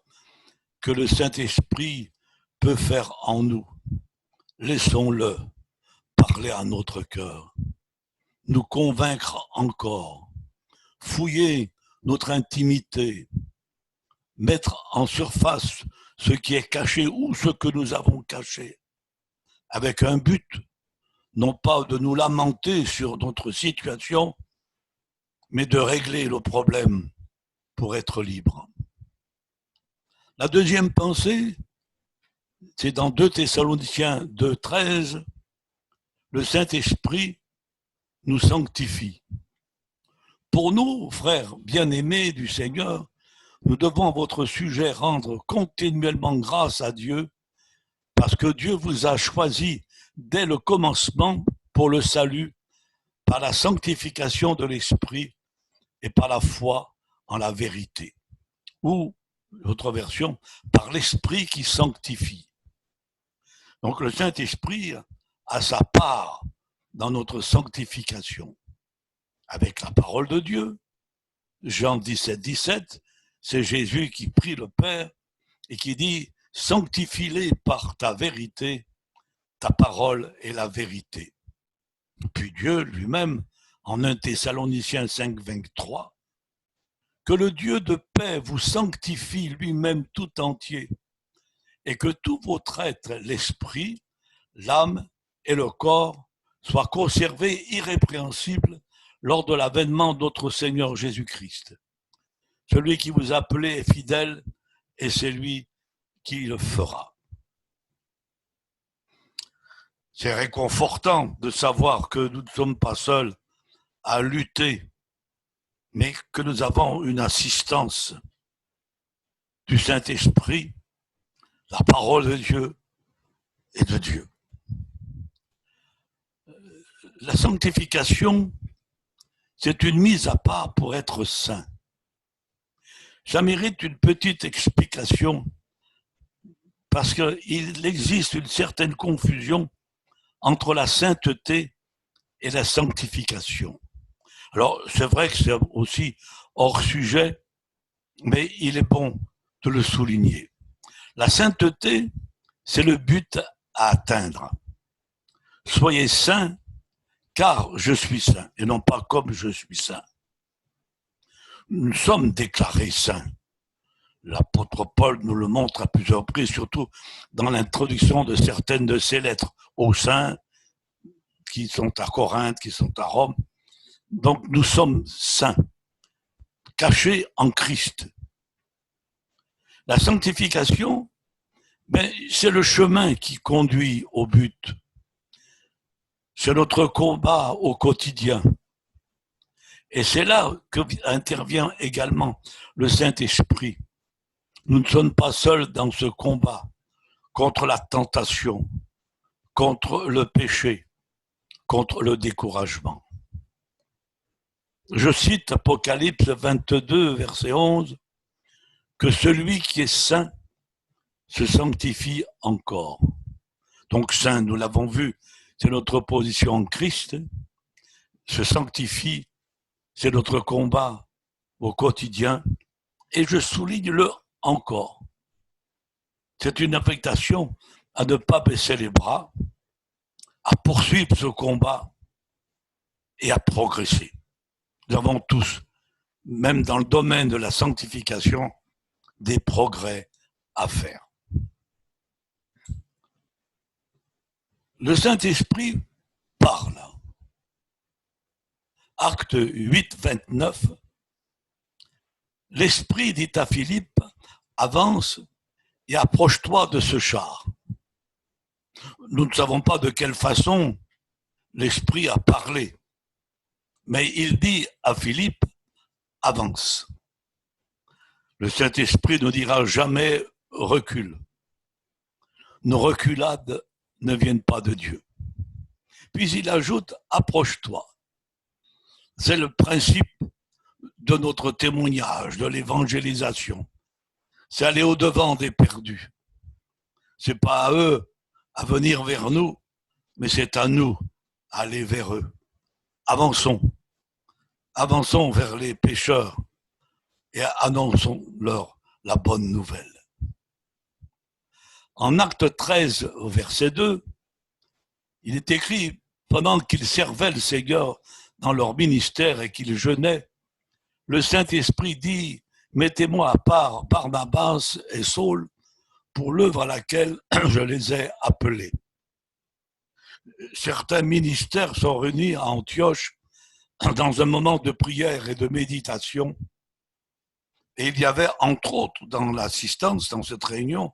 que le Saint-Esprit peut faire en nous. Laissons-le parler à notre cœur, nous convaincre encore, fouiller notre intimité, mettre en surface ce qui est caché ou ce que nous avons caché, avec un but, non pas de nous lamenter sur notre situation, mais de régler le problème pour être libre. La deuxième pensée, c'est dans 2 Thessaloniciens 2,13, le Saint-Esprit nous sanctifie. Pour nous, frères bien-aimés du Seigneur, nous devons à votre sujet rendre continuellement grâce à Dieu parce que Dieu vous a choisi dès le commencement pour le salut par la sanctification de l'Esprit et par la foi en la vérité. Ou, autre version, par l'Esprit qui sanctifie. Donc le Saint-Esprit a sa part dans notre sanctification. Avec la parole de Dieu, Jean 17, 17, c'est Jésus qui prie le Père et qui dit « Sanctifie-les par ta vérité, ta parole est la vérité ». Puis Dieu lui-même, en 1 Thessaloniciens 5, 23, « Que le Dieu de paix vous sanctifie lui-même tout entier, et que tous vos êtres, l'esprit, l'âme et le corps, soient conservés irrépréhensibles lors de l'avènement de notre Seigneur Jésus-Christ. Celui qui vous a appelé est fidèle et c'est lui qui le fera. » C'est réconfortant de savoir que nous ne sommes pas seuls à lutter, mais que nous avons une assistance du Saint-Esprit, la parole de Dieu et de Dieu. La sanctification, c'est une mise à part pour être saint. Ça mérite une petite explication parce qu'il existe une certaine confusion entre la sainteté et la sanctification. Alors, c'est vrai que c'est aussi hors sujet, mais il est bon de le souligner. La sainteté, c'est le but à atteindre. Soyez saints, car je suis saint, et non pas comme je suis saint. Nous sommes déclarés saints. L'apôtre Paul nous le montre à plusieurs reprises, surtout dans l'introduction de certaines de ses lettres aux saints qui sont à Corinthe, qui sont à Rome. Donc nous sommes saints, cachés en Christ. La sanctification, c'est le chemin qui conduit au but. C'est notre combat au quotidien. Et c'est là qu'intervient également le Saint-Esprit. Nous ne sommes pas seuls dans ce combat contre la tentation, contre le péché, contre le découragement. Je cite Apocalypse 22, verset 11, « Que celui qui est saint se sanctifie encore. » Donc saint, nous l'avons vu, c'est notre position en Christ, se sanctifie, c'est notre combat au quotidien, et je souligne le encore. C'est une invitation à ne pas baisser les bras, à poursuivre ce combat et à progresser. Nous avons tous, même dans le domaine de la sanctification, des progrès à faire. Le Saint-Esprit parle. Acte 8, 29. L'Esprit dit à Philippe, avance et approche-toi de ce char. Nous ne savons pas de quelle façon l'Esprit a parlé, mais il dit à Philippe, avance. Le Saint-Esprit ne dira jamais recule. Nos reculades ne viennent pas de Dieu. Puis il ajoute, approche-toi. C'est le principe de notre témoignage, de l'évangélisation. C'est aller au-devant des perdus. C'est pas à eux à venir vers nous, mais c'est à nous à aller vers eux. Avançons. Avançons vers les pécheurs et annonçons-leur la bonne nouvelle. En Acte 13, au verset 2, il est écrit, pendant qu'ils servaient le Seigneur dans leur ministère et qu'ils jeûnaient, le Saint-Esprit dit, mettez-moi à part Barnabas et Saul pour l'œuvre à laquelle je les ai appelés. Certains ministères sont réunis à Antioche dans un moment de prière et de méditation. Et il y avait, entre autres, dans l'assistance, dans cette réunion,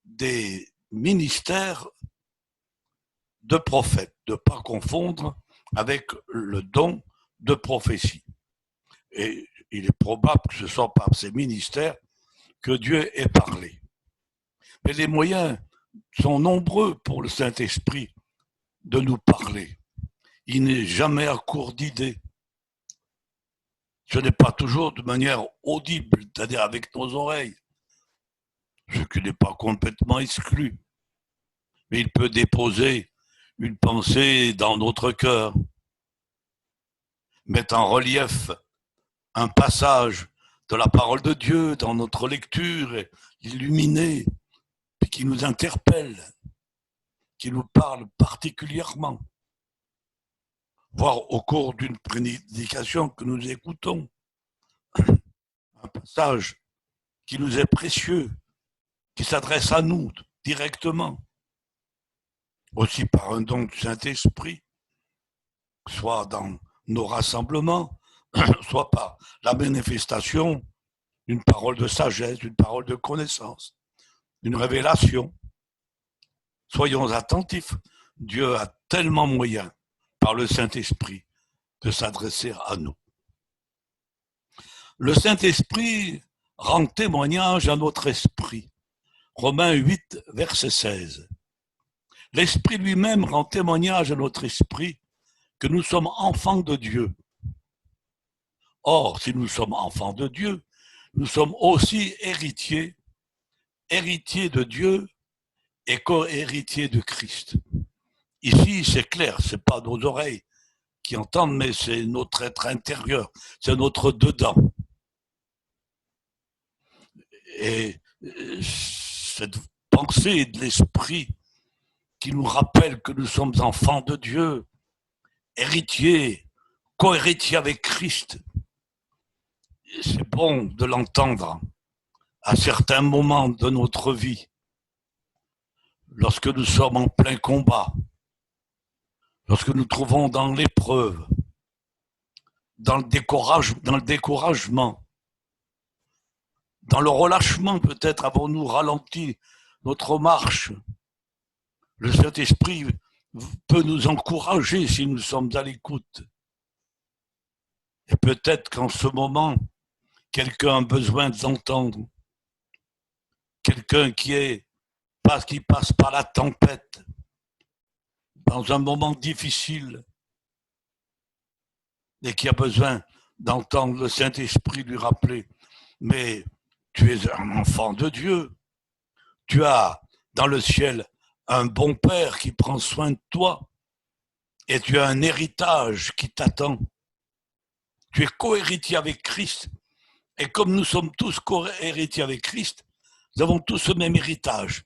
des ministères de prophètes, de ne pas confondre avec le don de prophétie. Et il est probable que ce soit par ces ministères que Dieu ait parlé. Mais les moyens sont nombreux pour le Saint-Esprit de nous parler. Il n'est jamais à court d'idées. Ce n'est pas toujours de manière audible, c'est-à-dire avec nos oreilles, ce qui n'est pas complètement exclu. Mais il peut déposer une pensée dans notre cœur, mettre en relief un passage de la parole de Dieu dans notre lecture, illuminer, puis qui nous interpelle, qui nous parle particulièrement. Voire au cours d'une prédication que nous écoutons, un passage qui nous est précieux, qui s'adresse à nous directement, aussi par un don du Saint-Esprit, soit dans nos rassemblements, soit par la manifestation d'une parole de sagesse, d'une parole de connaissance, d'une révélation. Soyons attentifs, Dieu a tellement moyen par le Saint-Esprit de s'adresser à nous. Le Saint-Esprit rend témoignage à notre esprit. Romains 8, verset 16. L'Esprit lui-même rend témoignage à notre esprit que nous sommes enfants de Dieu. Or, si nous sommes enfants de Dieu, nous sommes aussi héritiers, héritiers de Dieu et co-héritiers de Christ. Ici, c'est clair, ce n'est pas nos oreilles qui entendent, mais c'est notre être intérieur, c'est notre dedans. Et cette pensée de l'esprit qui nous rappelle que nous sommes enfants de Dieu, héritiers, co-héritiers avec Christ, c'est bon de l'entendre à certains moments de notre vie, lorsque nous sommes en plein combat, lorsque nous nous trouvons dans l'épreuve, dans le découragement, dans le relâchement, peut-être avons-nous ralenti notre marche. Le Saint-Esprit peut nous encourager si nous sommes à l'écoute. Et peut-être qu'en ce moment, quelqu'un a besoin d'entendre. Quelqu'un qui passe par la tempête, dans un moment difficile, et qui a besoin d'entendre le Saint-Esprit lui rappeler, mais tu es un enfant de Dieu, tu as dans le ciel un bon Père qui prend soin de toi, et tu as un héritage qui t'attend. Tu es co-héritier avec Christ, et comme nous sommes tous co-héritiers avec Christ, nous avons tous ce même héritage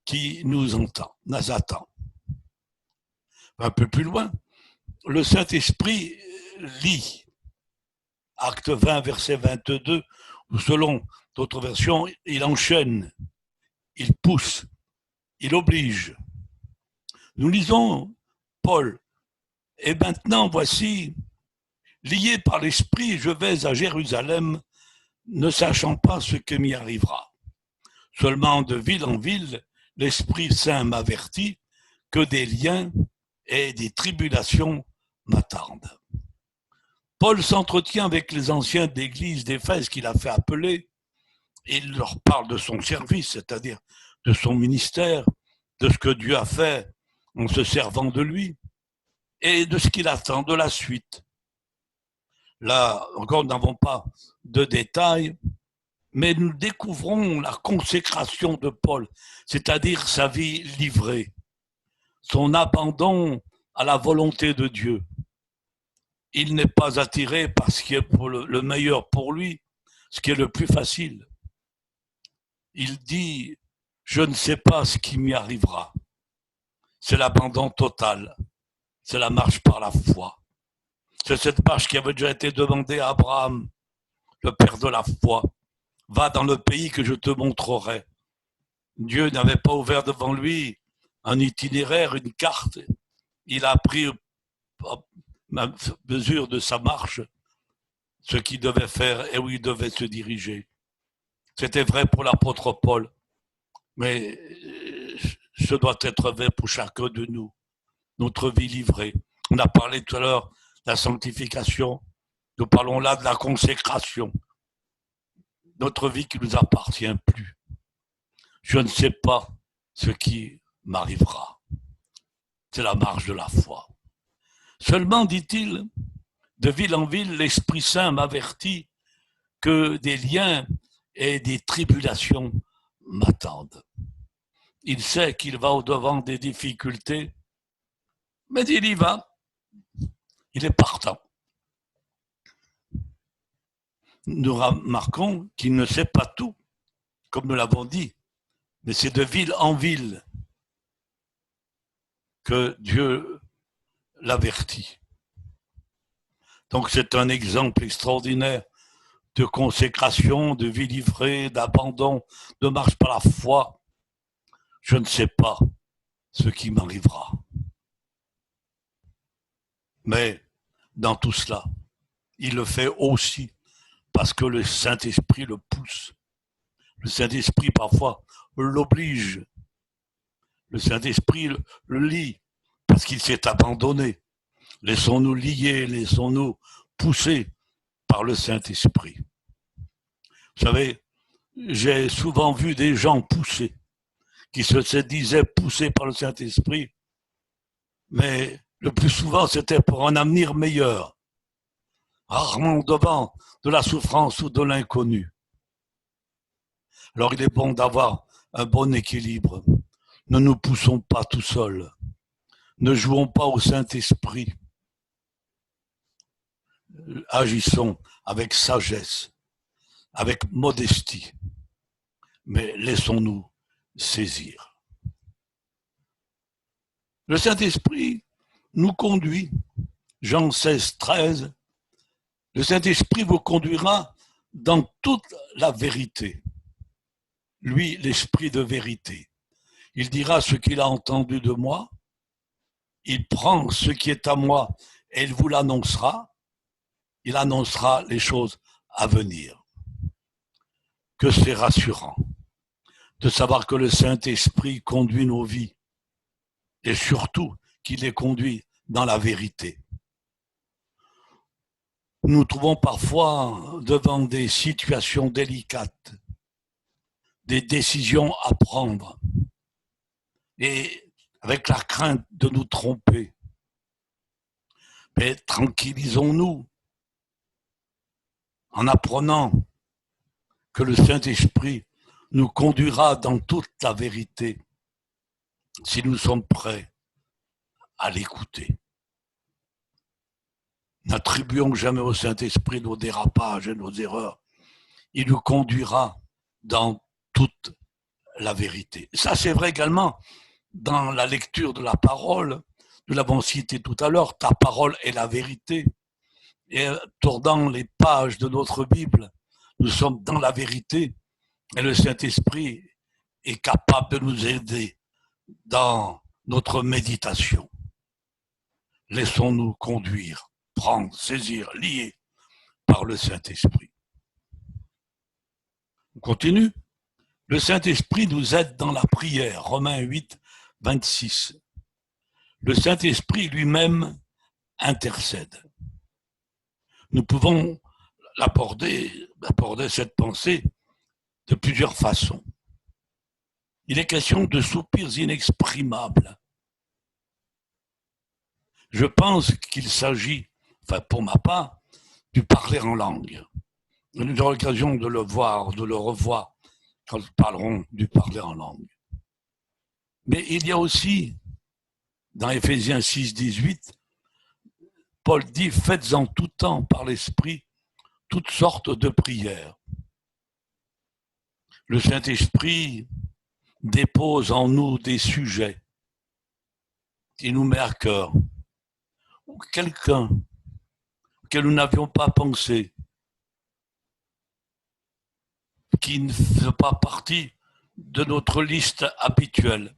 qui nous attend. Un peu plus loin, le Saint-Esprit lit Acte 20, verset 22, où selon d'autres versions, il enchaîne, il pousse, il oblige. Nous lisons Paul, et maintenant voici, lié par l'Esprit, je vais à Jérusalem, ne sachant pas ce qui m'y arrivera. Seulement de ville en ville, l'Esprit Saint m'avertit que des liens et des tribulations m'attendent. Paul s'entretient avec les anciens d'église d'Éphèse qu'il a fait appeler, et il leur parle de son service, c'est-à-dire de son ministère, de ce que Dieu a fait en se servant de lui, et de ce qu'il attend de la suite. Là, encore, nous n'avons pas de détails, mais nous découvrons la consécration de Paul, c'est-à-dire sa vie livrée, son abandon à la volonté de Dieu. Il n'est pas attiré par ce qui est pour le meilleur pour lui, ce qui est le plus facile. Il dit, je ne sais pas ce qui m'y arrivera. C'est l'abandon total, c'est la marche par la foi. C'est cette marche qui avait déjà été demandée à Abraham, le père de la foi. Va dans le pays que je te montrerai. Dieu n'avait pas ouvert devant lui un itinéraire, une carte. Il a appris à mesure de sa marche ce qu'il devait faire et où il devait se diriger. C'était vrai pour l'apôtre Paul, mais ce doit être vrai pour chacun de nous, notre vie livrée. On a parlé tout à l'heure de la sanctification, nous parlons là de la consécration, notre vie qui ne nous appartient plus. Je ne sais pas ce qui m'arrivera. C'est la marche de la foi. Seulement, dit-il, de ville en ville, l'Esprit Saint m'avertit que des liens et des tribulations m'attendent. Il sait qu'il va au-devant des difficultés, mais il y va. Il est partant. Nous remarquons qu'il ne sait pas tout, comme nous l'avons dit, mais c'est de ville en ville que Dieu l'avertit. Donc c'est un exemple extraordinaire de consécration, de vie livrée, d'abandon, de marche par la foi. Je ne sais pas ce qui m'arrivera. Mais dans tout cela, il le fait aussi parce que le Saint-Esprit le pousse. Le Saint-Esprit parfois l'oblige. Le Saint-Esprit le lie parce qu'il s'est abandonné. Laissons-nous lier, laissons-nous pousser par le Saint-Esprit. Vous savez, j'ai souvent vu des gens pousser, qui se disaient poussés par le Saint-Esprit, mais le plus souvent c'était pour un avenir meilleur, rarement devant de la souffrance ou de l'inconnu. Alors il est bon d'avoir un bon équilibre. Ne nous poussons pas tout seuls. Ne jouons pas au Saint-Esprit. Agissons avec sagesse, avec modestie, mais laissons-nous saisir. Le Saint-Esprit nous conduit. Jean 16, 13. Le Saint-Esprit vous conduira dans toute la vérité. Lui, l'Esprit de vérité. Il dira ce qu'il a entendu de moi. Il prend ce qui est à moi et il vous l'annoncera. Il annoncera les choses à venir. Que c'est rassurant de savoir que le Saint-Esprit conduit nos vies et surtout qu'il les conduit dans la vérité. Nous nous trouvons parfois devant des situations délicates, des décisions à prendre et avec la crainte de nous tromper. Mais tranquillisons-nous en apprenant que le Saint-Esprit nous conduira dans toute la vérité si nous sommes prêts à l'écouter. N'attribuons jamais au Saint-Esprit nos dérapages et nos erreurs. Il nous conduira dans toute la vérité. Ça, c'est vrai également dans la lecture de la parole. Nous l'avons cité tout à l'heure, ta parole est la vérité. Et tournant les pages de notre Bible, nous sommes dans la vérité et le Saint-Esprit est capable de nous aider dans notre méditation. Laissons-nous conduire, prendre, saisir, lier par le Saint-Esprit. On continue. Le Saint-Esprit nous aide dans la prière. Romains 8, 26. Le Saint-Esprit lui-même intercède. Nous pouvons aborder cette pensée de plusieurs façons. Il est question de soupirs inexprimables. Je pense qu'il s'agit, pour ma part, du parler en langue. Nous aurons l'occasion de le voir, de le revoir, quand nous parlerons du parler en langue. Mais il y a aussi, dans Éphésiens 6, 18, Paul dit « Faites en tout temps par l'Esprit toutes sortes de prières ». Le Saint-Esprit dépose en nous des sujets qui nous met à cœur, ou quelqu'un auquel nous n'avions pas pensé, qui ne fait pas partie de notre liste habituelle.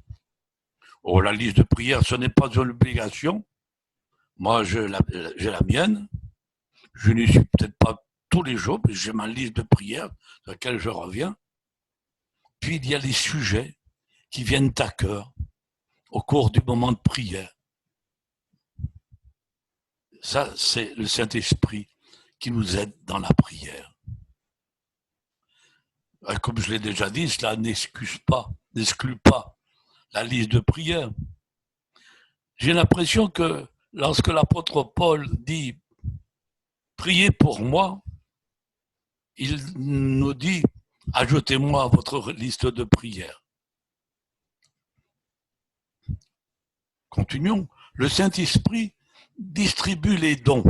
Oh, la liste de prière, ce n'est pas une obligation. Moi, j'ai la mienne. Je n'y suis peut-être pas tous les jours, mais j'ai ma liste de prières sur laquelle je reviens. Puis, il y a les sujets qui viennent à cœur au cours du moment de prière. Ça, c'est le Saint-Esprit qui nous aide dans la prière. Comme je l'ai déjà dit, cela n'exclut pas la liste de prière. J'ai l'impression que lorsque l'apôtre Paul dit « Priez pour moi », il nous dit « Ajoutez-moi à votre liste de prières ». Continuons. Le Saint-Esprit distribue les dons.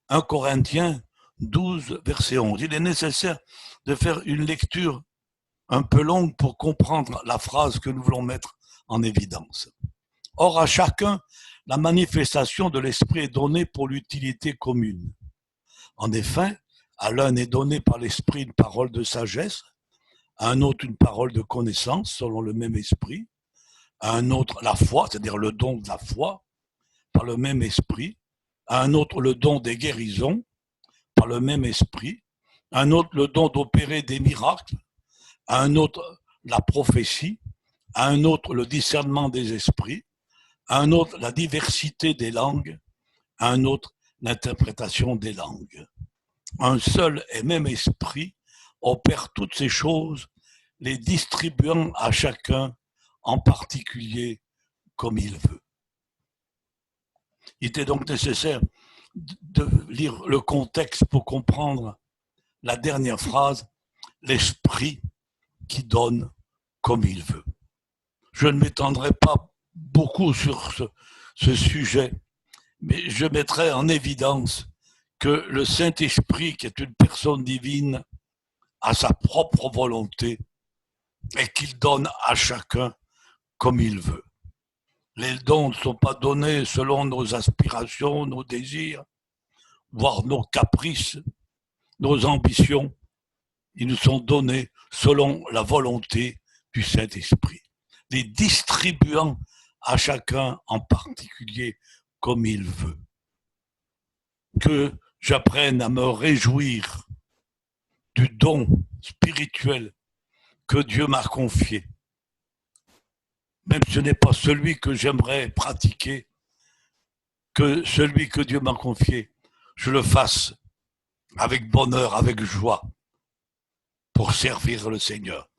1 Corinthiens 12, verset 11. Il est nécessaire de faire une lecture un peu longue pour comprendre la phrase que nous voulons mettre en évidence. Or, à chacun, la manifestation de l'Esprit est donnée pour l'utilité commune. En effet, à l'un est donné par l'Esprit une parole de sagesse, à un autre une parole de connaissance selon le même Esprit, à un autre la foi, c'est-à-dire le don de la foi, par le même Esprit, à un autre le don des guérisons, par le même Esprit, à un autre le don d'opérer des miracles, à un autre la prophétie, à un autre le discernement des esprits, à un autre la diversité des langues, à un autre l'interprétation des langues. Un seul et même esprit opère toutes ces choses, les distribuant à chacun en particulier comme il veut. Il était donc nécessaire de lire le contexte pour comprendre la dernière phrase, l'esprit qui donne comme il veut. Je ne m'étendrai pas beaucoup sur ce sujet, mais je mettrai en évidence que le Saint-Esprit, qui est une personne divine, a sa propre volonté et qu'il donne à chacun comme il veut. Les dons ne sont pas donnés selon nos aspirations, nos désirs, voire nos caprices, nos ambitions. Ils nous sont donnés selon la volonté du Saint-Esprit, les distribuant à chacun en particulier comme il veut. Que j'apprenne à me réjouir du don spirituel que Dieu m'a confié. Même si ce n'est pas celui que j'aimerais pratiquer, que celui que Dieu m'a confié, je le fasse avec bonheur, avec joie, pour servir le Seigneur.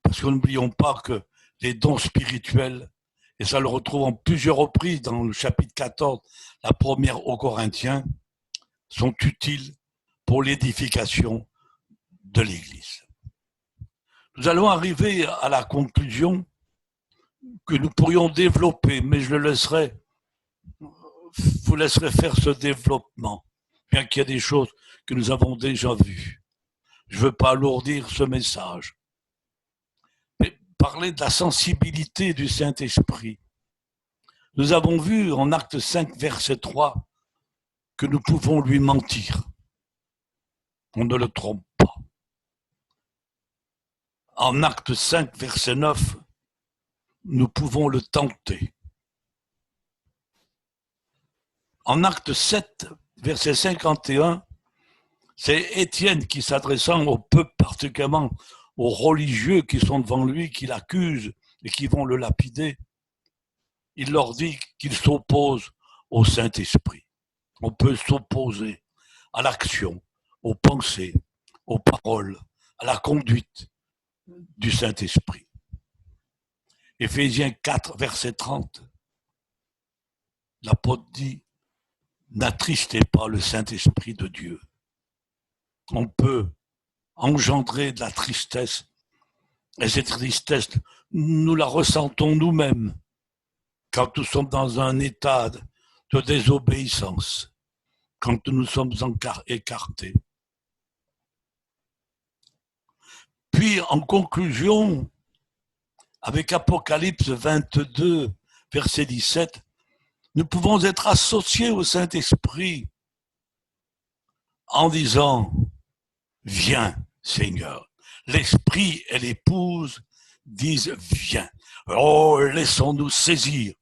Parce que n'oublions pas que les dons spirituels, et ça le retrouve en plusieurs reprises dans le chapitre 14, la première aux Corinthiens, sont utiles pour l'édification de l'Église. Nous allons arriver à la conclusion que nous pourrions développer, mais je vous laisserai faire ce développement, bien qu'il y ait des choses que nous avons déjà vues. Je ne veux pas alourdir ce message, mais parler de la sensibilité du Saint-Esprit. Nous avons vu en Acte 5, verset 3, que nous pouvons lui mentir. On ne le trompe pas. En Acte 5, verset 9, nous pouvons le tenter. En Acte 7, verset 51, c'est Étienne qui, s'adressant au peuple, particulièrement aux religieux qui sont devant lui, qui l'accusent et qui vont le lapider, il leur dit qu'il s'oppose au Saint-Esprit. On peut s'opposer à l'action, aux pensées, aux paroles, à la conduite du Saint-Esprit. Éphésiens 4, verset 30, l'apôtre dit « N'attristez pas le Saint-Esprit de Dieu ». On peut engendrer de la tristesse, et cette tristesse, nous la ressentons nous-mêmes quand nous sommes dans un état de désobéissance, quand nous sommes écartés. Puis, en conclusion, avec Apocalypse 22, verset 17, nous pouvons être associés au Saint-Esprit en disant « Viens, Seigneur ». l'esprit et l'épouse disent viens. Oh, laissons-nous saisir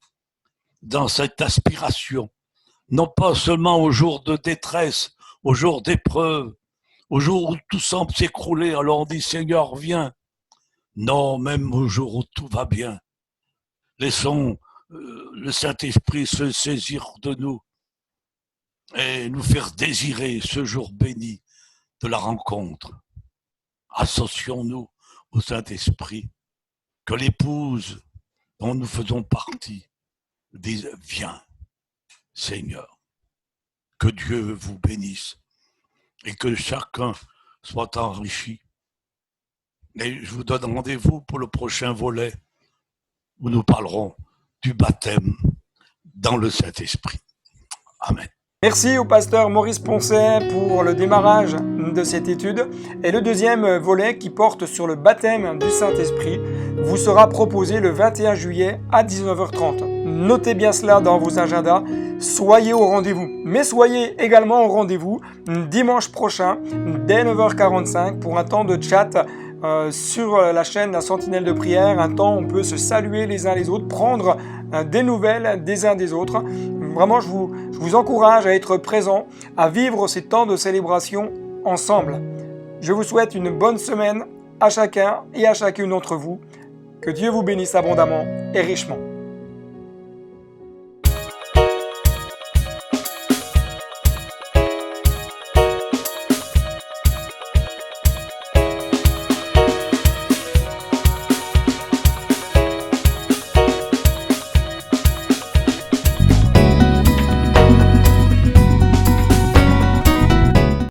dans cette aspiration, non pas seulement au jour de détresse, au jour d'épreuve, au jour où tout semble s'écrouler, alors on dit Seigneur viens. Non, même au jour où tout va bien, laissons le Saint-Esprit se saisir de nous et nous faire désirer ce jour béni de la rencontre. Associons-nous au Saint-Esprit, que l'épouse dont nous faisons partie dise viens, Seigneur. Que Dieu vous bénisse et que chacun soit enrichi. Et je vous donne rendez-vous pour le prochain volet où nous parlerons du baptême dans le Saint-Esprit. Amen. Merci au pasteur Maurice Poncet pour le démarrage de cette étude. Et le deuxième volet qui porte sur le baptême du Saint-Esprit vous sera proposé le 21 juillet à 19h30. Notez bien cela dans vos agendas. Soyez au rendez-vous. Mais soyez également au rendez-vous dimanche prochain dès 9h45 pour un temps de chat sur la chaîne La Sentinelle de Prière, un temps où on peut se saluer les uns les autres, prendre des nouvelles des uns des autres. Vraiment, je vous encourage à être présent, à vivre ces temps de célébration ensemble. Je vous souhaite une bonne semaine à chacun et à chacune d'entre vous. Que Dieu vous bénisse abondamment et richement.